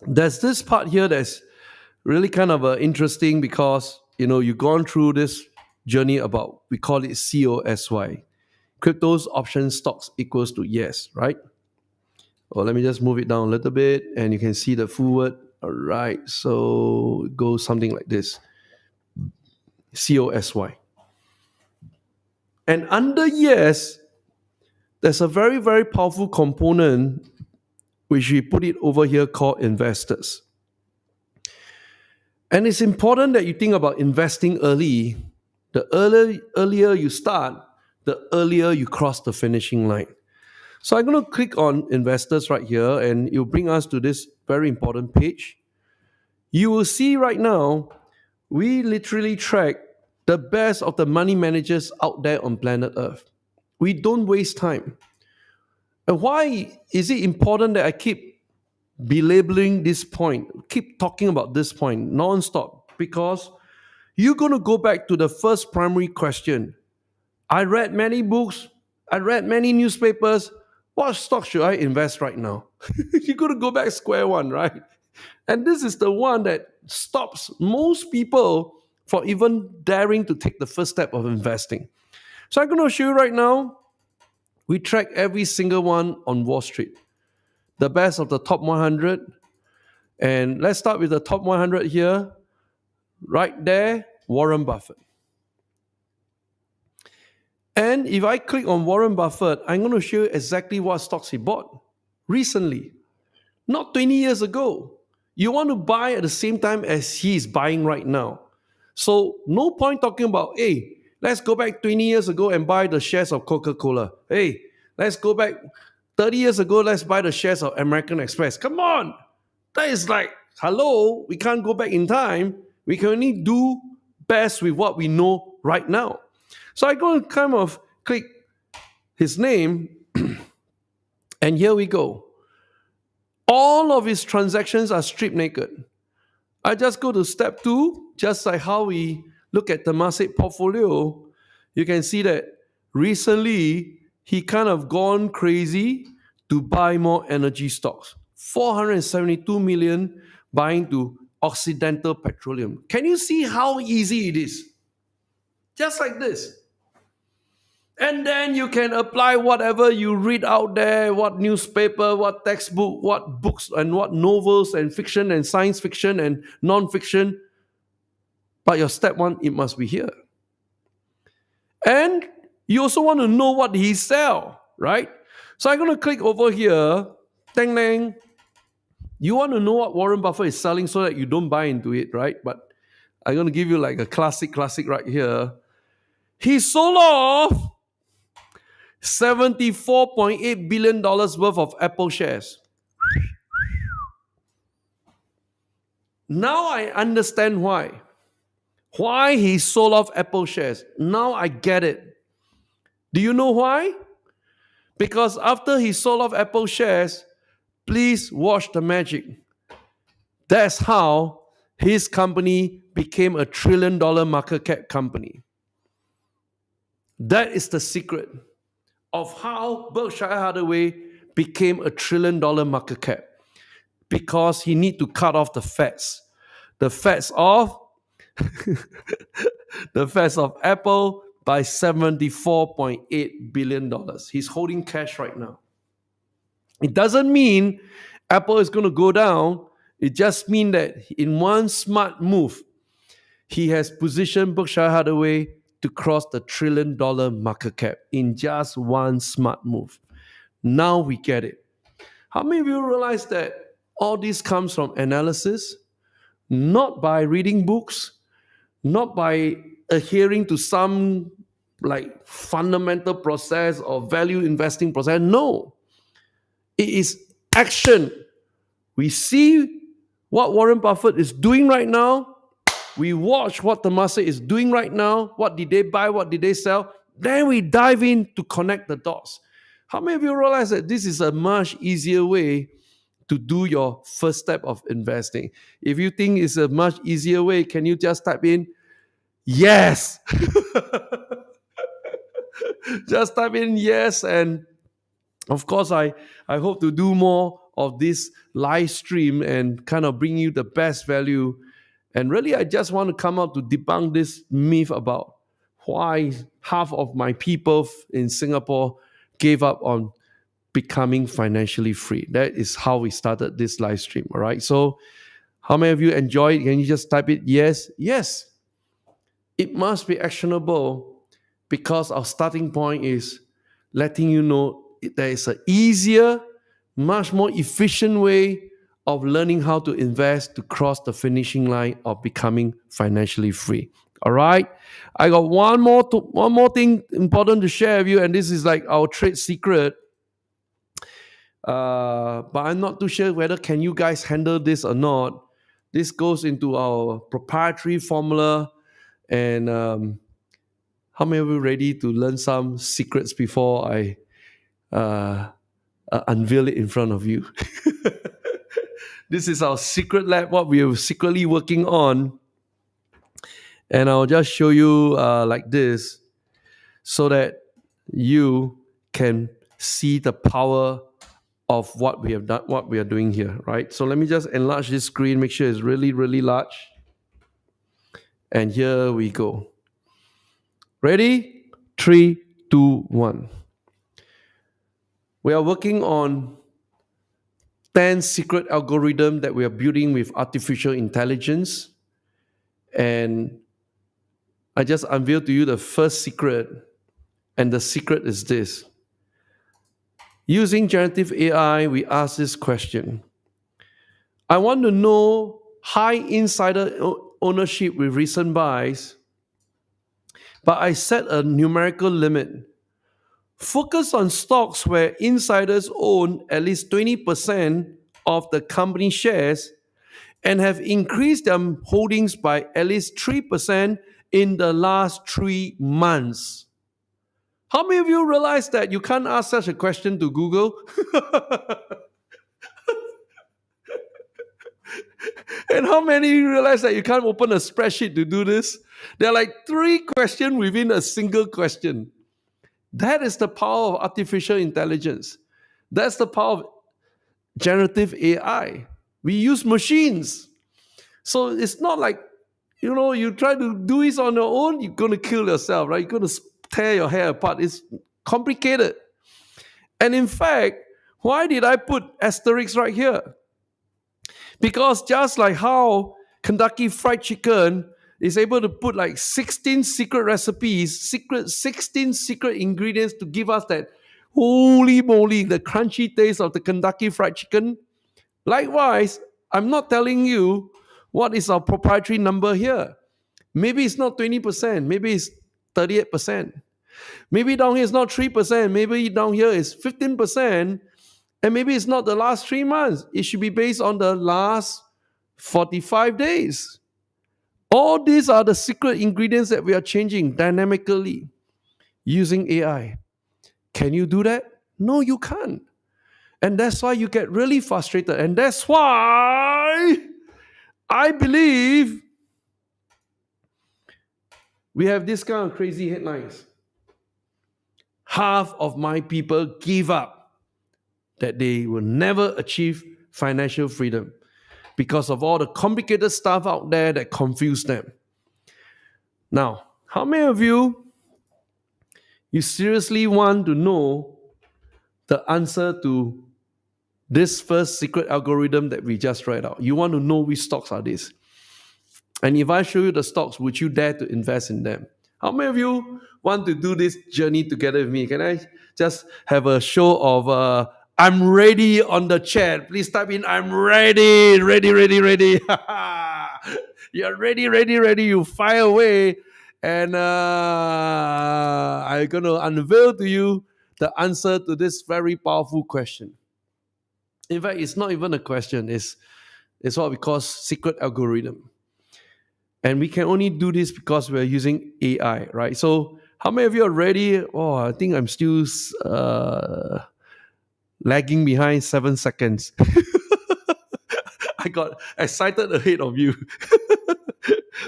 there's this part here that's really kind of interesting because, you've gone through this journey about, we call it COSY. Cryptos, options, stocks equals to yes, right? Well, let me just move it down a little bit and you can see the full word. All right, so it goes something like this. COSY. And under yes, there's a very, very powerful component which we put it over here called investors. And it's important that you think about investing early. The earlier you start, the earlier you cross the finishing line. So I'm going to click on investors right here and it'll bring us to this very important page. You will see right now, we literally track the best of the money managers out there on planet Earth. We don't waste time. And why is it important that I keep belabeling this point, keep talking about this point non-stop? Because you're going to go back to the first primary question. I read many books, I read many newspapers. What stock should I invest right now? You're going to go back square one, right? And this is the one that stops most people from even daring to take the first step of investing. So I'm going to show you right now, we track every single one on Wall Street. The best of the top 100. And let's start with the top 100 here. Right there, Warren Buffett. And if I click on Warren Buffett, I'm going to show you exactly what stocks he bought recently, not 20 years ago. You want to buy at the same time as he's buying right now. So no point talking about, hey, let's go back 20 years ago and buy the shares of Coca-Cola. Hey, let's go back 30 years ago, let's buy the shares of American Express. Come on. That is like, hello, we can't go back in time. We can only do best with what we know right now. So I'm going to kind of click his name, and here we go. All of his transactions are stripped naked. I just go to step 2, just like how we look at the Temasek portfolio. You can see that recently he kind of gone crazy to buy more energy stocks. 472 million buying to Occidental Petroleum. Can you see how easy it is? Just like this. And then you can apply whatever you read out there, what newspaper, what textbook, what books, and what novels and fiction and science fiction and non-fiction. But your step 1, it must be here. And you also want to know what he sell, right? So I'm going to click over here. Dang, dang. You want to know what Warren Buffett is selling so that you don't buy into it, right? But I'm going to give you like a classic right here. He sold off $74.8 billion worth of Apple shares. Now I understand why. Why he sold off Apple shares. Now I get it. Do you know why? Because after he sold off Apple shares, please watch the magic. That's how his company became a $1 trillion market cap company. That is the secret of how Berkshire Hathaway became a $1 trillion market cap. Because he need to cut off the fats. The fats of the fats of Apple by $74.8 billion. He's holding cash right now. It doesn't mean Apple is going to go down. It just means that in one smart move, he has positioned Berkshire Hathaway to cross the $1 trillion market cap in just one smart move. Now we get it. How many of you realize that all this comes from analysis? Not by reading books, not by adhering to some like fundamental process or value investing process. No. It is action. We see what Warren Buffett is doing right now. We watch what Temasek is doing right now. What did they buy? What did they sell? Then we dive in to connect the dots. How many of you realize that this is a much easier way to do your first step of investing? If you think it's a much easier way, can you just type in yes? Just type in yes. And of course, I hope to do more of this live stream and kind of bring you the best value. And really, I just want to come out to debunk this myth about why half of my people in Singapore gave up on becoming financially free. That is how we started this live stream. All right. So how many of you enjoyed? Can you just type it? Yes. Yes. It must be actionable because our starting point is letting you know there is an easier, much more efficient way of learning how to invest to cross the finishing line of becoming financially free. All right. I got one more thing important to share with you, and this is like our trade secret. But I'm not too sure whether can you guys handle this or not. This goes into our proprietary formula. And how many of you ready to learn some secrets before I unveil it in front of you? This is our secret lab, what we are secretly working on. And I'll just show you like this so that you can see the power of what we have done, what we are doing here, right? So let me just enlarge this screen, make sure it's really, really large. And here we go. Ready? 3, 2, 1. We are working on 10 secret algorithms that we are building with artificial intelligence. And I just unveiled to you the first secret. And the secret is this. Using generative AI, we ask this question. I want to know high insider ownership with recent buys, but I set a numerical limit. Focus on stocks where insiders own at least 20% of the company shares and have increased their holdings by at least 3% in the last 3 months. How many of you realize that you can't ask such a question to Google? And how many realize that you can't open a spreadsheet to do this? There are like 3 questions within a single question. That is the power of artificial intelligence. That's the power of generative AI. We use machines. So it's not like, you try to do this on your own, you're going to kill yourself, right? You're going to tear your hair apart. It's complicated. And in fact, why did I put asterisks right here? Because just like how Kentucky Fried Chicken is able to put like 16 secret recipes, 16 secret ingredients to give us that holy moly, the crunchy taste of the Kentucky Fried Chicken. Likewise, I'm not telling you what is our proprietary number here. Maybe it's not 20%, maybe it's 38%. Maybe down here it's not 3%, maybe down here is 15%. And maybe it's not the last 3 months. It should be based on the last 45 days. All these are the secret ingredients that we are changing dynamically using AI. Can you do that? No, you can't. And that's why you get really frustrated. And that's why I believe we have this kind of crazy headlines. Half of my people give up that they will never achieve financial freedom because of all the complicated stuff out there that confuse them. Now, how many of you seriously want to know the answer to this first secret algorithm that we just read out? You want to know which stocks are these? And if I show you the stocks, would you dare to invest in them? How many of you want to do this journey together with me? Can I just have a show of I'm ready on the chat? Please type in I'm ready. You're ready. You fire away. And I'm going to unveil to you the answer to this very powerful question. In fact, it's not even a question. It's what we call secret algorithm. And we can only do this because we're using AI, right? So how many of you are ready? Oh, I think I'm still lagging behind 7 seconds. I got excited ahead of you.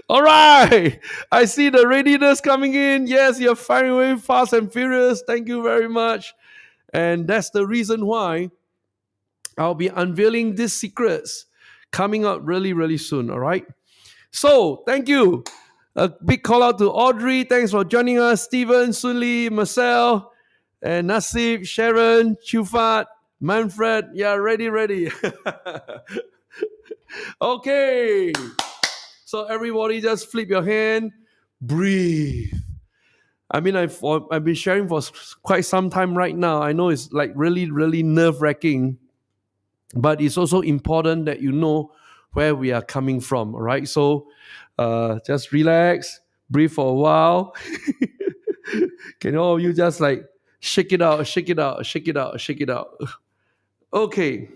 All right. I see the readiness coming in. Yes, you're firing away fast and furious. Thank you very much. And that's the reason why I'll be unveiling these secrets coming out really, really soon. All right. So thank you. A big call out to Audrey. Thanks for joining us. Stephen, Sunli, Marcel, and Nasib, Sharon, Chufat, Manfred. Yeah, ready. Okay. So everybody just flip your hand, breathe. I mean, I've been sharing for quite some time right now. I know it's like really, really nerve-wracking, but it's also important that you know where we are coming from, all right? So just relax, breathe for a while. Can all of you just like shake it out. Okay.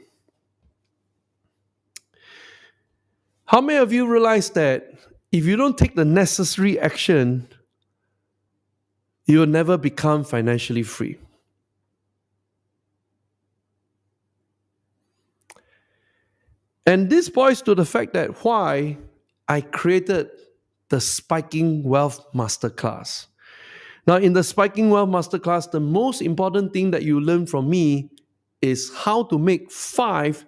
How many of you realize that if you don't take the necessary action, you will never become financially free? And this points to the fact that why I created the Spiking Wealth Masterclass. Now, in the Spiking Wealth Masterclass, the most important thing that you learn from me is how to make 5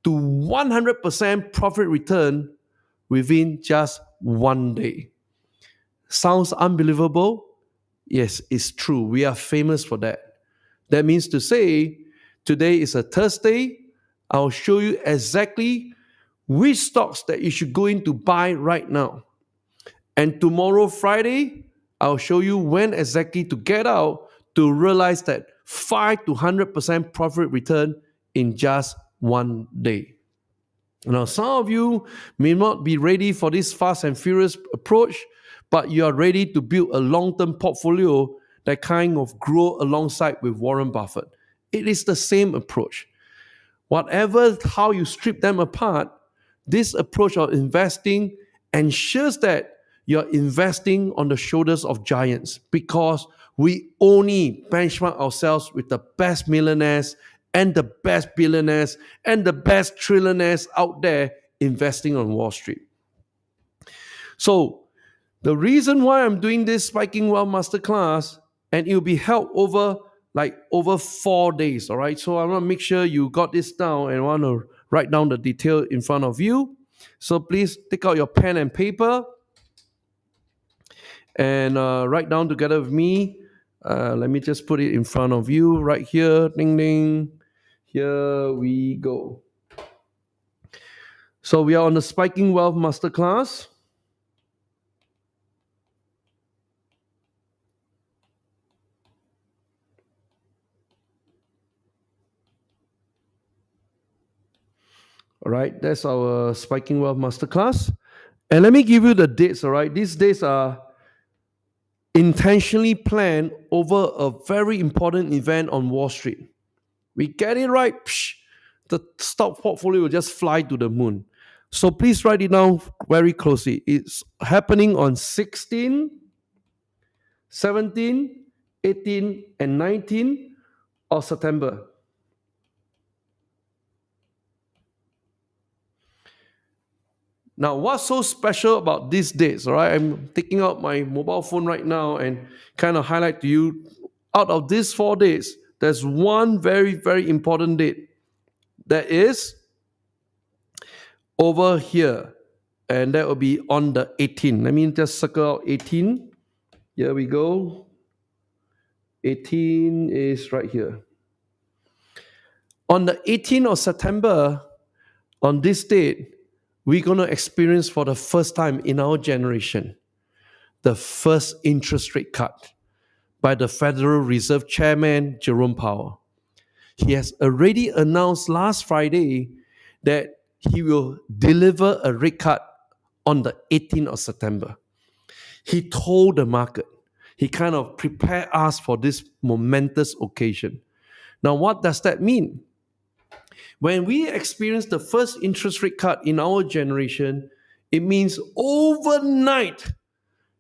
to 100% profit return within just 1 day. Sounds unbelievable? Yes, it's true. We are famous for that. That means to say, today is a Thursday. I'll show you exactly which stocks that you should go in to buy right now. And tomorrow, Friday, I'll show you when exactly to get out to realize that 5 to 100% profit return in just 1 day. Now, some of you may not be ready for this fast and furious approach, but you are ready to build a long-term portfolio that kind of grow alongside with Warren Buffett. It is the same approach. Whatever how you strip them apart, this approach of investing ensures that you're investing on the shoulders of giants, because we only benchmark ourselves with the best millionaires and the best billionaires and the best trillionaires out there investing on Wall Street. So the reason why I'm doing this Spiking Wealth Masterclass, and it will be held over 4 days, all right? So I want to make sure you got this down and want to write down the detail in front of you. So please take out your pen and paper and write down together with me. Let me just put it in front of you right here. Ding, ding. Here we go. So we are on the Spiking Wealth Masterclass. All right, that's our Spiking Wealth Masterclass. And let me give you the dates, all right? These dates are intentionally planned over a very important event on Wall Street. We get it right, the stock portfolio will just fly to the moon. So please write it down very closely. It's happening on 16, 17, 18, and 19 of September. Now, what's so special about these dates, all right? I'm taking out my mobile phone right now and kind of highlight to you, out of these 4 days, there's one very, very important date that is over here, and that will be on the 18th. Let me just circle out 18. Here we go. 18 is right here. On the 18th of September, on this date, we're going to experience for the first time in our generation the first interest rate cut by the Federal Reserve Chairman Jerome Powell. He has already announced last Friday that he will deliver a rate cut on the 18th of September. He told the market, he kind of prepared us for this momentous occasion. Now, what does that mean? When we experience the first interest rate cut in our generation, it means overnight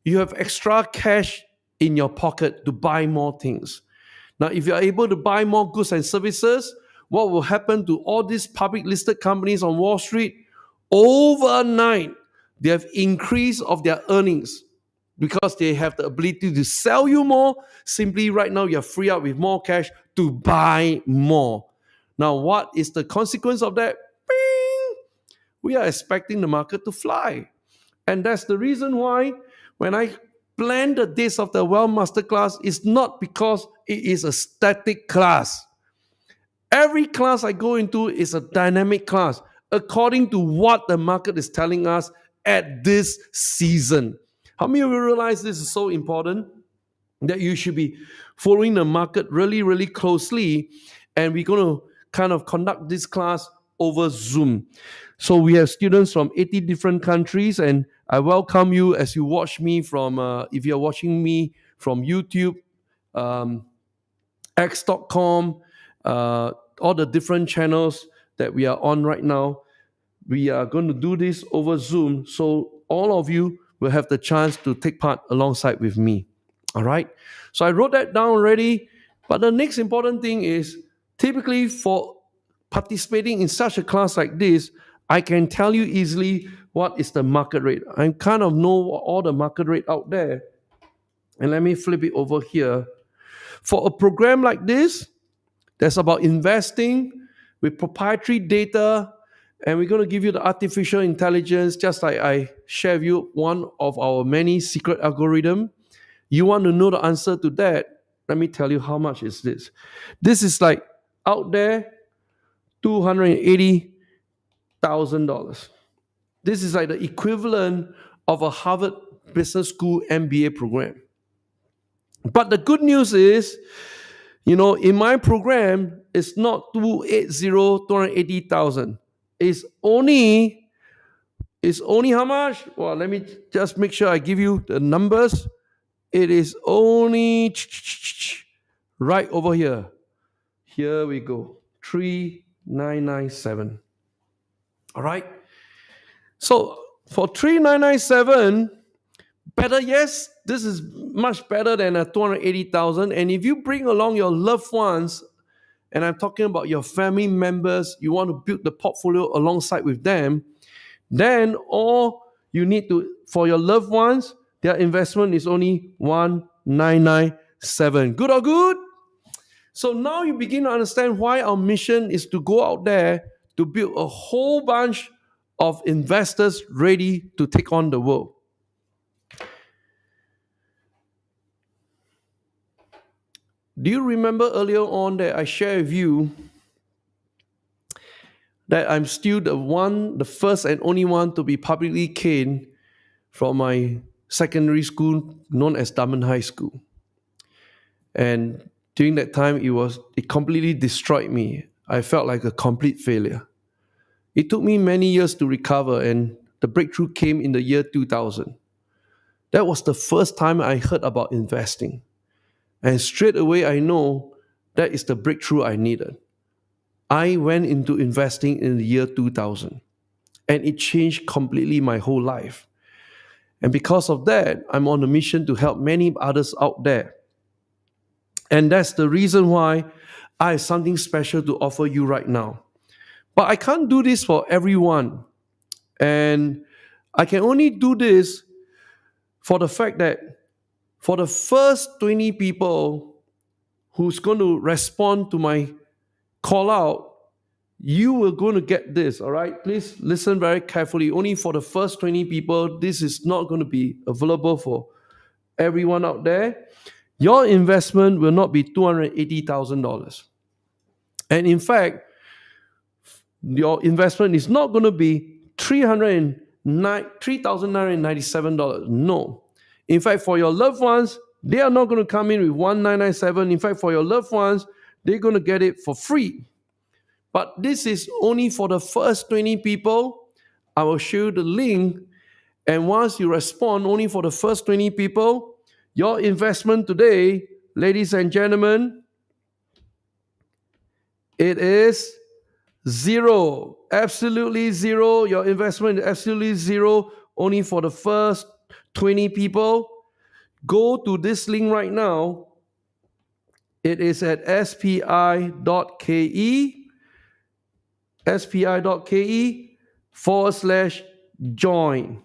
you have extra cash in your pocket to buy more things. Now, if you are able to buy more goods and services, what will happen to all these public listed companies on Wall Street? Overnight, they have increase of their earnings because they have the ability to sell you more. Simply right now, you're free up with more cash to buy more. Now, what is the consequence of that? Bing! We are expecting the market to fly. And that's the reason why when I plan the days of the Wealth Masterclass, it's not because it is a static class. Every class I go into is a dynamic class according to what the market is telling us at this season. How many of you realize this is so important? That you should be following the market really, really closely. And we're going to kind of conduct this class over Zoom. So we have students from 80 different countries, and I welcome you as you watch me from, if you're watching me from YouTube, X.com, all the different channels that we are on right now. We are going to do this over Zoom, so all of you will have the chance to take part alongside with me. All right? So I wrote that down already, but the next important thing is, typically for participating in such a class like this, I can tell you easily what is the market rate. I kind of know all the market rate out there. And let me flip it over here. For a program like this, that's about investing with proprietary data, and we're going to give you the artificial intelligence, just like I share with you one of our many secret algorithm. You want to know the answer to that? Let me tell you how much is this. This is like out there, $280,000. This is like the equivalent of a Harvard Business School MBA program. But the good news is, in my program, it's not 280,000. It's only how much? Well, let me just make sure I give you the numbers. It is only right over here. Here we go. 3,997. All right. So for 3,997, better, yes, this is much better than a 280,000. And if you bring along your loved ones, and I'm talking about your family members, you want to build the portfolio alongside with them, then all you need to, for your loved ones, their investment is only 1997. Good or good? So now you begin to understand why our mission is to go out there to build a whole bunch of investors ready to take on the world. Do you remember earlier on that I shared with you that I'm still the first and only one to be publicly caned from my secondary school known as Dunman High School? And during that time, it completely destroyed me. I felt like a complete failure. It took me many years to recover, and the breakthrough came in the year 2000. That was the first time I heard about investing. And straight away, I know that is the breakthrough I needed. I went into investing in the year 2000, and it changed completely my whole life. And because of that, I'm on a mission to help many others out there. And that's the reason why I have something special to offer you right now. But I can't do this for everyone. And I can only do this for the fact that for the first 20 people who's going to respond to my call out, you are going to get this, all right? Please listen very carefully. Only for the first 20 people, this is not going to be available for everyone out there. Your investment will not be $280,000. And in fact, your investment is not going to be $3,997. No. In fact, for your loved ones, they are not going to come in with $1,997. In fact, for your loved ones, they're going to get it for free. But this is only for the first 20 people. I will show you the link. And once you respond, only for the first 20 people, your investment today, ladies and gentlemen, it is zero. Absolutely zero. Your investment is absolutely zero. Only for the first 20 people. Go to this link right now. It is at spi.ke spi.ke/join.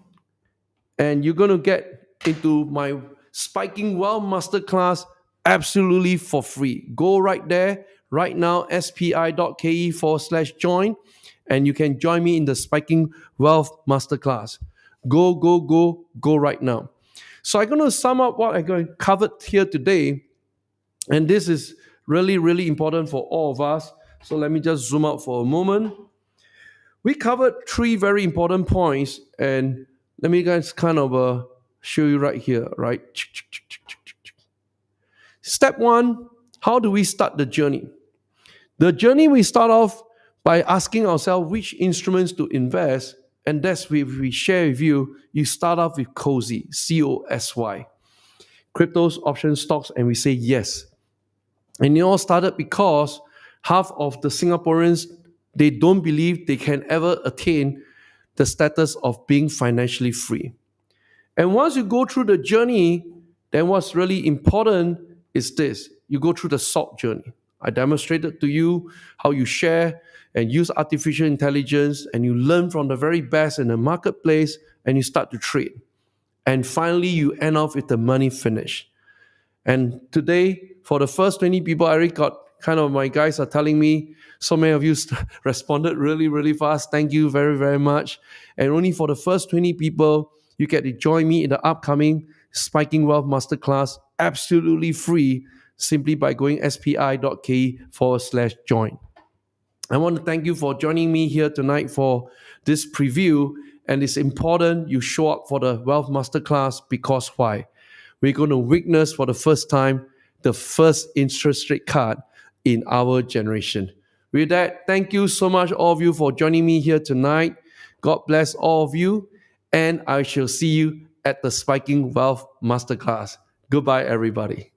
And you're going to get into my Spiking Wealth Masterclass absolutely for free. Go right there, right now, spi.ke/join, and you can join me in the Spiking Wealth Masterclass. Go right now. So I'm going to sum up what I'm going to cover here today. And this is really, really important for all of us. So let me just zoom out for a moment. We covered 3 very important points, and let me guys kind of show you right here, right? Step 1, how do we start the journey? The journey, we start off by asking ourselves which instruments to invest, and that's what we share with you. You start off with COSY, COSY, cryptos, options, stocks, and we say yes. And it all started because half of the Singaporeans, they don't believe they can ever attain the status of being financially free. And once you go through the journey, then what's really important is this. You go through the SALT journey. I demonstrated to you how you share and use artificial intelligence, and you learn from the very best in the marketplace, and you start to trade. And finally, you end off with the money finish. And today, for the first 20 people, I already got my guys are telling me, so many of you responded really, really fast. Thank you very, very much. And only for the first 20 people, you get to join me in the upcoming Spiking Wealth Masterclass, absolutely free, simply by going spi.ke/join. I want to thank you for joining me here tonight for this preview. And it's important you show up for the Wealth Masterclass, because why? We're going to witness for the first time the first interest rate cut in our generation. With that, thank you so much, all of you, for joining me here tonight. God bless all of you, and I shall see you at the Spiking Wealth Masterclass. Goodbye, everybody.